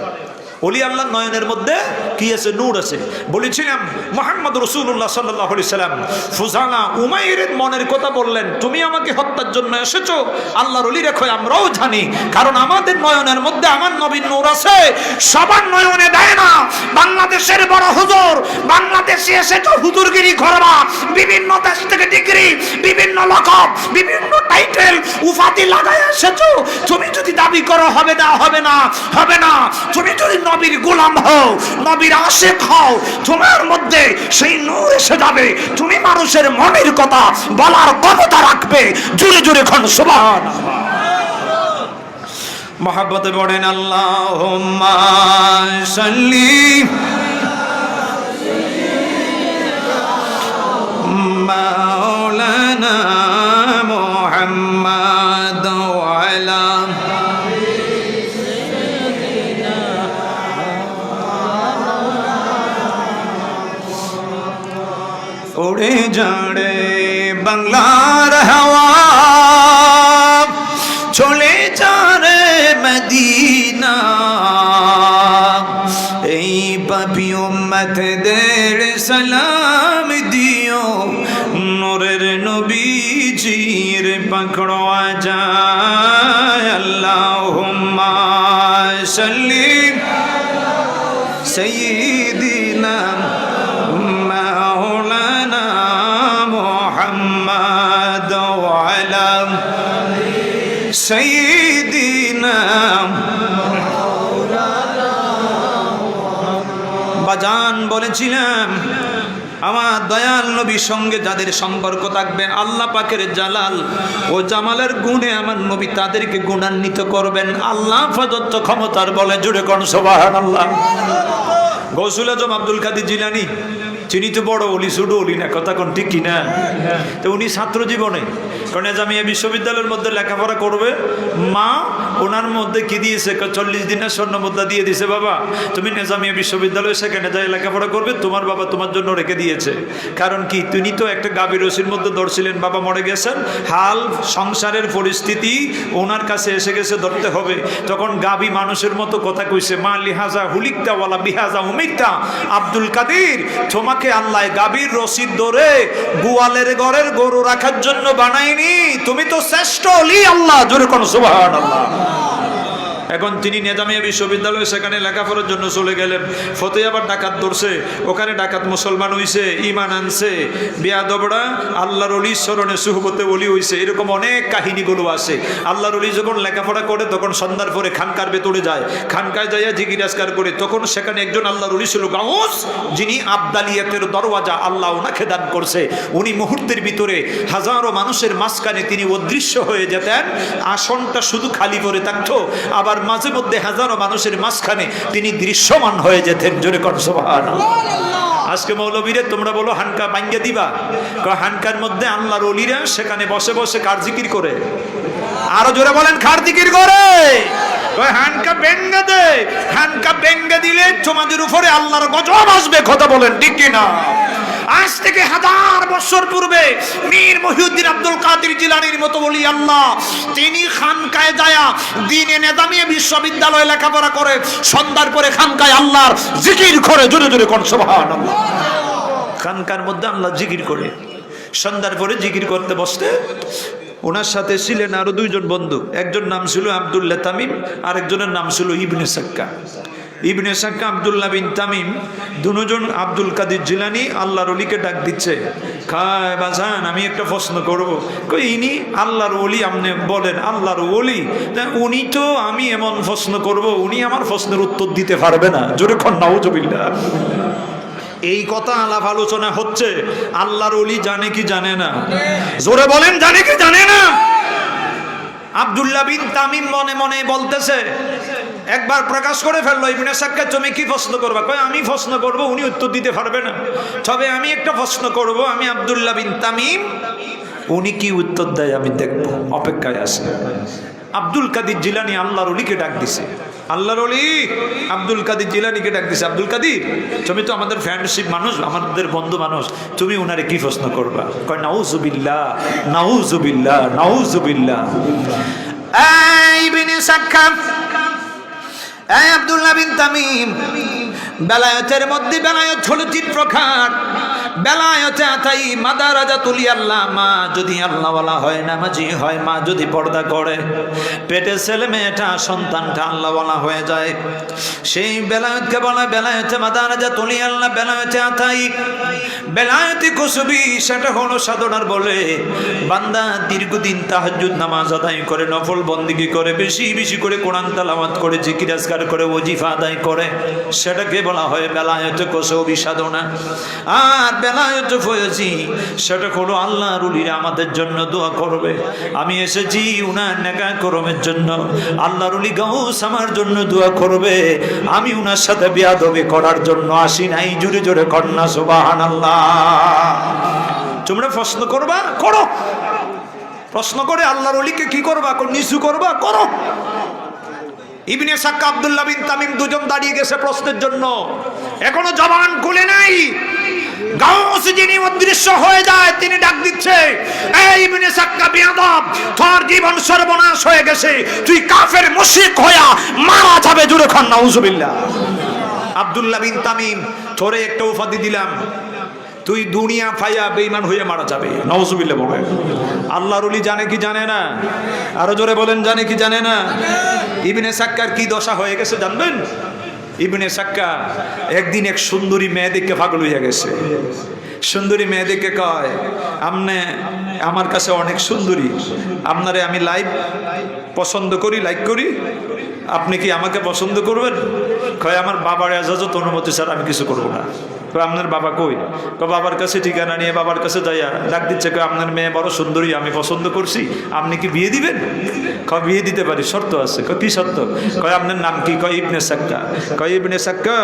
ওলি আল্লাহর নয়নের মধ্যে কি আছে? নূর আছে। বলেছিলাম মুহাম্মদ রাসূলুল্লাহ সাল্লাল্লাহু আলাইহি সাল্লাম ফুজানা উমাইরের মনের কথা বললেন, তুমি আমাকে হত্যার জন্য এসেছো। আল্লাহর ওলি রেখো আমরাও জানি, কারণ আমাদের নয়নের মধ্যে আমার নবীর নূর আছে। সবার নয়নে দেয় না। বাংলাদেশের বড় হুজুর বাংলাদেশে এসেছো হুজুরগিরি করবা, বিভিন্ন দেশ থেকে ডিগ্রি, বিভিন্ন লকব, বিভিন্ন টাইটেল উপাধি লাগায় এসেছো। তুমি যদি দাবি করো হবে না, হবে না, হবে না। তুমি যদি নবীর গোলাম হও, নবীর আশিক হও, তোমার মধ্যে সেই নূর এসে যাবে। তুমি মানুষের মনের কথা বলার ক্ষমতা রাখবে। জোরে জোরে খন সুবহানাল্লাহ। মহব্বতে পড়েন আল্লাহুম্মা সাল্লি মাওলানা মুহাম্মাদ ওয়া আলা उड़े जाने বাংলার হাওয়া চলে যারে মদিনা এই পাপী উম্মতদের সালাম দিও নূরের নবীজির পাকড়ো যায় আল্লাহুম্মা সাল্লি সাইয়্যিদিনা মাওলানা মুহাম্মদ ওয়া আলা সাইয়্যিদিনা বাজান বলেছিলাম আমার দয়াল নবীর সঙ্গে যাদের সম্পর্ক থাকবে আল্লাহ পাকের জালাল ও জামালের গুণে আমার নবী তাদেরকে গুণান্বিত করবেন আল্লাহ প্রদত্ত ক্ষমতার বলে জুড়ে কোন সুবহানাল্লাহ। গৌসুল আজম আব্দুল কাদের জিলানী চিনি তো বড় অলি ছোট অলি না, কথা কোন ঠিক কিনা? তো উনি ছাত্র জীবনে কারণ জামিয়া বিশ্ববিদ্যালয়ের মধ্যে লেখাপড়া করবে, মা ওনার মধ্যে কি দিয়েছে 40 দিনের স্বর্ণ মুদ্রা দিয়ে দিয়েছে, বাবা তুমি নিজামিয়া বিশ্ববিদ্যালয়ে সেখানে যাই লেখাপড়া করবে, তোমার বাবা তোমার জন্য রেখে দিয়েছে। কারণ কি তিনি তো একটা গাভীর রশির মধ্যে ধরছিলেন, বাবা মরে গেছেন, হাল সংসারের পরিস্থিতি ওনার কাছে এসে গেছে, ধরতে হবে। তখন গাভী মানুষের মতো কথা কইছে, মা লিহাজা হুলিকটা ওয়ালা বিহাজা উমিকটা, আব্দুল কাদের তোমাকে আল্লাহ গাভীর রশিদ ধরে গোয়ালের ঘরের গরু রাখার জন্য বানায়নি, তুমি তো শ্রেষ্ঠ অলি আল্লাহ, জোরে কোন সুবহানাল্লাহ। এখন তিনি নিজামিয়া বিশ্ববিদ্যালয়ে সেখানে লেখাপড়ার জন্য চলে গেলেন। ফতে আবার ডাকাত ধরছে, ওখানে ডাকাত মুসলমান হইছে, ইমান আনছে, বেয়াদবরা আল্লাহর অলি স্মরণে সুহবতে অলি হইছে। এরকম অনেক কাহিনীগুলো আছে। আল্লাহর অলি যখন লেখাপড়া করে তখন সন্ধ্যার পরে খানকার ভেতরে যায়, খানকায় যাইয়া জিকির আজকার করে। তখন সেখানে একজন আল্লাহর অলি ছিল গাউস, যিনি আবদালিয়াতের দরওয়াজা আল্লাহ ওনাকে দান করছে। উনি মুহূর্তের ভিতরে হাজারো মানুষের মাঝখানে তিনি অদৃশ্য হয়ে যেতেন, আসনটা শুধু খালি করে থাকতো, আবার মাঝে মধ্যে হাজারো মানুষের মাঝখানে তিনি দৃশ্যমান হয়ে যেতেন, জোরে কর সুবহানাল্লাহ। আজকে মৌলবীরে তোমরা বলো হানকা ভাঙ্গা দিবা, হানকার মধ্যে আল্লাহর ওলিরা সেখানে বসে বসে কার জিকির করে, আরো জোরে বলেন কার জিকির করে, হানকা বেঙ্গা দে, হানকা বেঙ্গা দিলে তোমাদের উপরে আল্লাহর গজব আসবে, কথা বলেন ঠিক কিনা? আজ থেকে 1000 বছর পূর্বে মীর মহিউদ্দিন আব্দুল কাদের জিলানীর মতো বলি আল্লাহ, তিনি খানকায় যায়া দিনে নিজামিয়া বিশ্ববিদ্যালয়ে লেখাপড়া করে সন্ধ্যার পরে খানকায় আল্লাহর জিকির করে, জোরে জোরে কোন সুবহানাল্লাহ। খানকার মধ্যে আল্লাহ জিকির করে সন্ধ্যার পরে জিকির করতে বসতে, ওনার সাথে ছিলেন আরো 2 জন বন্ধু, একজন নাম ছিল আব্দুল্লাহ তামিম, আরেকজনের নাম ছিল ইবনে সাক্কা। ইবনে সাক্কা আব্দুল্লাহ বিন তামিম দুজন আব্দুল কাদের জিলানী আল্লাহর ওলিকে ডাক দিচ্ছে, খায় বাজান আমি একটা প্রশ্ন করবো। কই ইনি আল্লাহর ওলি, আপনি বলেন আল্লাহর ওলি, উনি তো আমি এমন প্রশ্ন করব উনি আমার প্রশ্নের উত্তর দিতে পারবে না, জোরে কোন নাউজুবিল্লাহ। এই কথা আলাপ আলোচনা হচ্ছে, আল্লাহর ওলি জানে কি জানে না, জোরে বলেন জানে কি জানে না? আব্দুল্লাহ বিন তামিম মনে মনে বলতেছে, একবার প্রকাশ করে ফেললো, ইবনে সাক্কা তুমি কি প্রশ্ন করবা? কয় আমি প্রশ্ন করব, উনি উত্তর দিতে পারবে না, তবে আমি একটা প্রশ্ন করব, আমি আব্দুল্লাহ বিন তামিম, উনি কি উত্তর দেয় আমি দেখব, অপেক্ষায় আছে। আব্দুল কাদের জিলানী আল্লাহর ওলিকে ডাক দিছে, আল্লাহর ওলি আব্দুল কাদের জিলানীকে ডাক দিছে, আব্দুল কাদের তুমি তো আমাদের ফ্রেন্ডশিপ মানুষ, আমাদের বন্ধু মানুষ, তুমি উনারে কি প্রশ্ন করবা? কয় নাউজুবিল্লাহ নাউজুবিল্লাহ নাউজুবিল্লাহ। এই ইবনে সাক্কা, এই আব্দুল্লাহ বিন তামিম, বেলায়েতের মধ্যে বেলায়েত হলো 3 প্রকার। বেলায়েতে আতাই মাদারাজাতুল আল্লাহ, মা যদি আল্লাহওয়ালা হয়, নামাজি হয়, মা যদি পর্দা করে, পেটে ছেলে মেয়েটা সন্তানটা আল্লাহওয়ালা হয়ে যায়, সেই বেলায়েতকে বলা বেলায়েতে মাদারাজাতুল আল্লাহ, বেলায়েতে আতাই। বেলায়েতে কুসবি সেটা হলো সাধনার বলে বান্দা দীর্ঘদিন তাহাজ্জুদ নামাজ আদায় করে, নফল বন্দেগী করে, বেশি বেশি করে কোরআন তেলাওয়াত করে, জিকির আজকার করে, ওজিফা আদায় করে, সেটাকে বলা হয় বেলায়েতে কুসবি সাধনা। আর বেলায়েতে ফয়জি সেটা হলো আল্লাহর ওলিরা আমাদের জন্য দোয়া করবে, আমি এসেছি উনার নেকা করমের জন্য, আল্লাহর ওলি গাউস আমার জন্য দোয়া করবে, আমি উনার সাথে বেয়াদবি করার জন্য আসি নাই, জোরে জোরে কন্যা সুবহানাল্লাহ। তোমরা প্রশ্ন করবা, করো, প্রশ্ন করে আল্লাহর ওলিকে কি করবা, নিচু করবা, করো। ইবনে সাক্কা আব্দুল্লাহ বিন তামিম 2জন দাঁড়িয়ে গেছে প্রশ্নের জন্য, এখনো জবান খুলে নাই। গাউস যিনি অদৃশ্য হয়ে যায় তিনি ডাক দিচ্ছে, এই ইবনে সাক্কা বিয়াদব, তোর জীবন সর্বনাশ হয়ে গেছে, তুই কাফের মুশরিক হইয়া মারা যাবে। জোরে খান নাউজুবিল্লাহ। আব্দুল্লাহ বিন তামিম, তোরে একটা উপাধি দিলাম, তুই দুনিয়া পাইয়া বেঈমান হয়ে মারা যাবে। নাউজুবিল্লাহ বলেন। আল্লাহর ওলি জানে কি জানে না? আরো জোরে বলেন, জানে কি জানে না? ইবনে সাক্কার কি দশা হয়ে গেছে জানবেন? ইবনে সাক্কা একদিন এক সুন্দরী মেয়ে দেখে পাগল হইয়া গেছে। সুন্দরী মেয়ে দেখে কয়, আমনে আমার কাছে অনেক সুন্দরী, আপনারে আমি লাইভ পছন্দ করি, লাইক করি, আপনি কি আমাকে পছন্দ করবেন? কয়, আমার বাবার এজাজত অনুমতি স্যার আমি কিছু করবো না। কয়, আপনার বাবা কই? কয়, বাবার কাছে ঠিকানা নিয়ে বাবার কাছে যাইয়া ডাক দিচ্ছে, কয়, আপনার মেয়ে বড় সুন্দরী, আমি পছন্দ করছি, আপনি কি বিয়ে দিবেন? কয়, বিয়ে দিতে পারি, শর্ত আছে। কয়, কি শর্ত? কয়, আপনার নাম কি? কয়, ইবনে সাক্কা। কয়, ইবনে সাক্কা,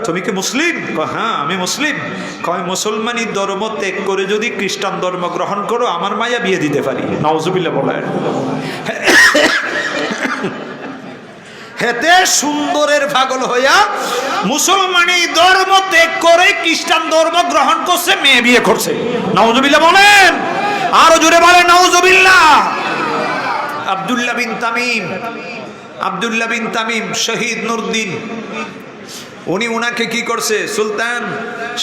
তুমি কি মুসলিম? কয়, হ্যাঁ আমি মুসলিম। কয়, মুসলমানি ধর্ম ত্যাগ করে যদি খ্রিস্টান ধর্ম গ্রহণ করো আমার মাইয়া বিয়ে দিতে পারি। নাউজুবিল্লাহ বলেন। হেতে সুন্দরের পাগল হইয়া মুসলমানি ধর্ম ত্যাগ করে খ্রিস্টান ধর্ম গ্রহণ করছে, মেয়ে বিয়ে করছে। নাউজুবিল্লাহ বলেন, আরো জোরে বলেন নাউজুবিল্লাহ। আব্দুল্লাহ বিন তামিম, আব্দুল্লাহ বিন তামিম শহীদ নুরউদ্দিন, উনি উনাকে কি করছে? সুলতান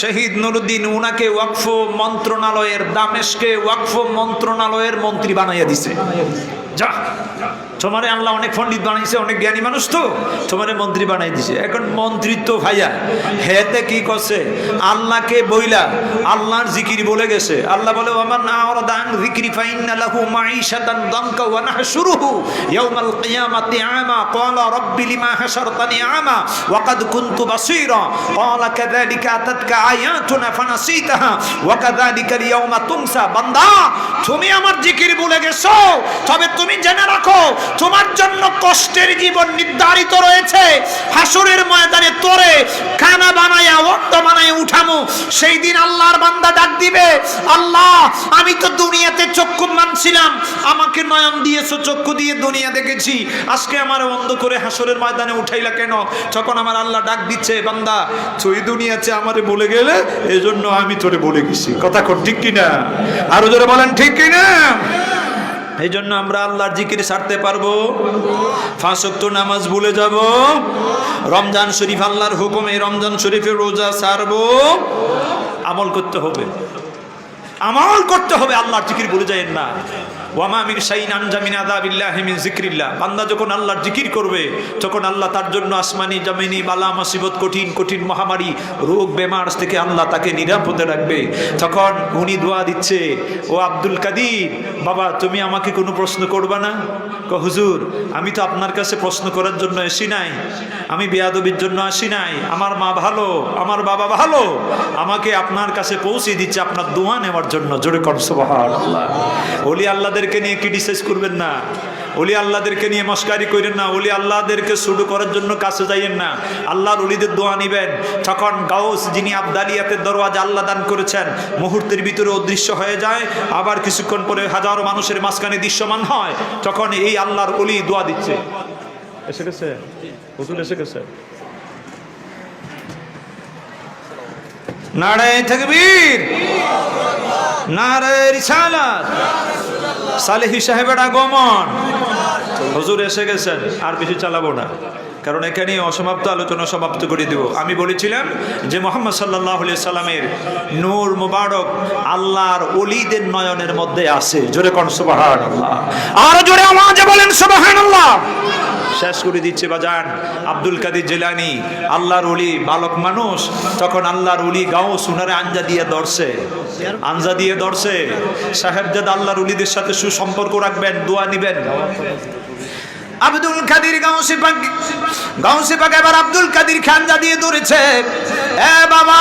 শহীদ নুরউদ্দিন উনাকে ওয়াকফ মন্ত্রণালয়ের, দামেস্কে ওয়াকফ মন্ত্রণালয়ের মন্ত্রী বানাইয়া দিছে। যা, তোমারে আল্লাহ অনেক পণ্ডিত বানাইছে, অনেক জ্ঞানী মানুষ, তো তোমারে মন্ত্রী বানাই দিছে। এখন মন্ত্রিত্ব ভাইয়া হেতে কি করছে? আল্লাহকে বইলা আল্লাহর জিকির বলে গেছে। আল্লাহ বলে, ওয়ামান আরাদা আন যিকরি ফাইন্না লাহু মাঈশাতান দানকা ওয়া নাহশুরুহু ইয়াওমাল কিয়ামাতি আমা ক্বালা রাব্বি লিমা হাশারতানি আমা ওয়া কাদ কুনতু বাসীরা ক্বালা কাযালিকা আতাতকা আয়াতুনা ফানাসিতাহা ওয়া কাযালিকা আল-ইয়াওমা তুনসা। বান্দা, তুমি আমার জিকির ভুলে গেছো, তবে তুমি জেনে রাখো তোমার জন্য কষ্টের জীবন নির্ধারিত রয়েছে। হাসরের ময়দানে তোরে খানা বানায়া ওট বানায়া উঠামু। সেই দিন আল্লাহর বান্দা ডাক দিবে, আল্লাহ আমি তো দুনিয়াতে চক্ষু মানছিলাম, আমাকে নয়ন দিয়েছো, চক্ষু দিয়ে দুনিয়া দেখেছি, আজকে আমার অন্ধ করে হাসরের ময়দানে উঠাইলা কেন? তখন আমার আল্লাহ ডাক দিচ্ছে, বান্দা তুই দুনিয়াতে আমারে বলে গেলে এজন্য আমি তোরে বলে গেছি। কথা ঠিক কিনা? আরো জোরে বলেন ঠিক কিনা? এই জন্য আমরা আল্লাহর জিকির ছাড়তে পারবো? 5 ওয়াক্ত নামাজ ভুলে যাব? রমজান শরীফ আল্লাহর হুকুমে রমজান শরীফের রোজা ছাড়বো? আমল করতে হবে, আমল করতে হবে, আল্লাহর জিকির ভুলে যায়েন না। ওয়ামা মিন শাইইন আনজা মিন আযাবিল্লাহি মিন যিকরিল্লাহ। বান্দা যখন আল্লাহর জিকির করবে তখন আল্লাহ তার জন্য আসমানি জামিনি বালা মুসিবত, কঠিন কঠিন মহামারী, রোগ বেমার থেকে আল্লাহ তাকে নিরাপদে রাখবে। তখন উনি দোয়া দিচ্ছে, ও আব্দুল কাদির বাবা, তুমি আমাকে কোনো প্রশ্ন করবা না? হুজুর, আমি তো আপনার কাছে প্রশ্ন করার জন্য আসি নাই, আমি বেয়াদবির জন্য আসি নাই, আমার মা ভালো, আমার বাবা ভালো, আমাকে আপনার কাছে পৌঁছে দিচ্ছে আপনার দোয়া নেওয়ার জন্য। জোরে কর সুবহানাল্লাহ। ওলি আল্লাহদেরকে নিয়ে ক্রিটিসাইজ করবেন না, ওলি আল্লাহদেরকে নিয়ে মস্কারি করেন না, ওলি আল্লাহদেরকে শুরু করার জন্য কাছে যাইয়েন না। আল্লাহর ওলিদের দোয়া নিবেন। তখন গাউস যিনি আবদালিয়াতের দরওয়াজা আল্লাহ দান করেছেন, মুহূর্তের ভিতরে অদৃশ্য হয়ে যায়, আবার কিছুক্ষণ পরে হাজারো মানুষের মাঝখানে দৃশ্যমান হয়। তখন এই আল্লাহর ওলি দোয়া দিচ্ছে। এসে গেছে হুজুর, এসে গেছে। নারায়ে তাকবীর, নারায়ে রিসালাত। সালেহী সাহেবের আগমন, হুজুর এসে গেছেন, আর বেশি চালাবো না, কারণ এখানে অসমাপ্ত আলোচনা সমাপ্ত করে দেব। আমি বলেছিলাম যে মুহাম্মদ সাল্লাল্লাহু আলাইহি সাল্লামের নূর মুবারক আল্লাহর ওলিদের নয়নের মধ্যে আছে। জোরে কোন সুবহানাল্লাহ, আর জোরে আওয়াজে বলেন সুবহানাল্লাহ। শেষ করে দিচ্ছে বাজান, আব্দুল কাদের জিলানী আল্লাহর ওলি, বালক মানুষ, তখন আল্লাহর ওলি গাউস উনারে আঞ্জা দিয়ে ধরছে, আঞ্জা দিয়ে ধরছে। সাহেবজাদা আল্লাহর ওলিদের সাথে সুসম্পর্ক রাখবেন, দোয়া নিবেন। আব্দুল কাদের গাউসে পাক এবার আব্দুল কাদের খানজা দিয়ে ধরেছে। এ বাবা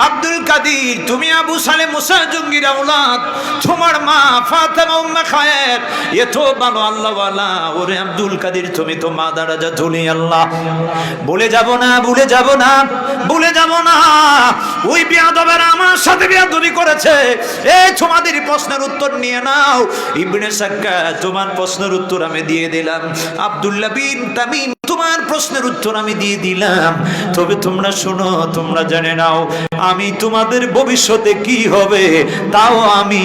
আব্দুল কাদের, তুমি আবু সালে মুসা জঙ্গির আওলাদ, তোমার মা ফাতেমা উম্মে খায়ের এত ভালো আল্লাহওয়ালা। ওরে আব্দুল কাদের, তুমি তো মা দারাজা ধুলি আল্লাহ। বলে যাব না, ভুলে যাব না, ভুলে যাব না, ওই বেয়াদবেরা আমার সাথে বেয়াদবি করেছে। এই তোমাদের প্রশ্নের উত্তর নিয়ে নাও। ইবনে সাক্কা, তোমার প্রশ্নের উত্তর আমি দিয়ে দিলাম। আব্দুল্লাহ বিন তামিম তোমার তোমার প্রশ্নের উত্তর আমি দিয়ে দিলাম, তবে তোমরা শোনো, তোমরা জেনে নাও আমি তোমাদের ভবিষ্যতে কি হবে তাও আমি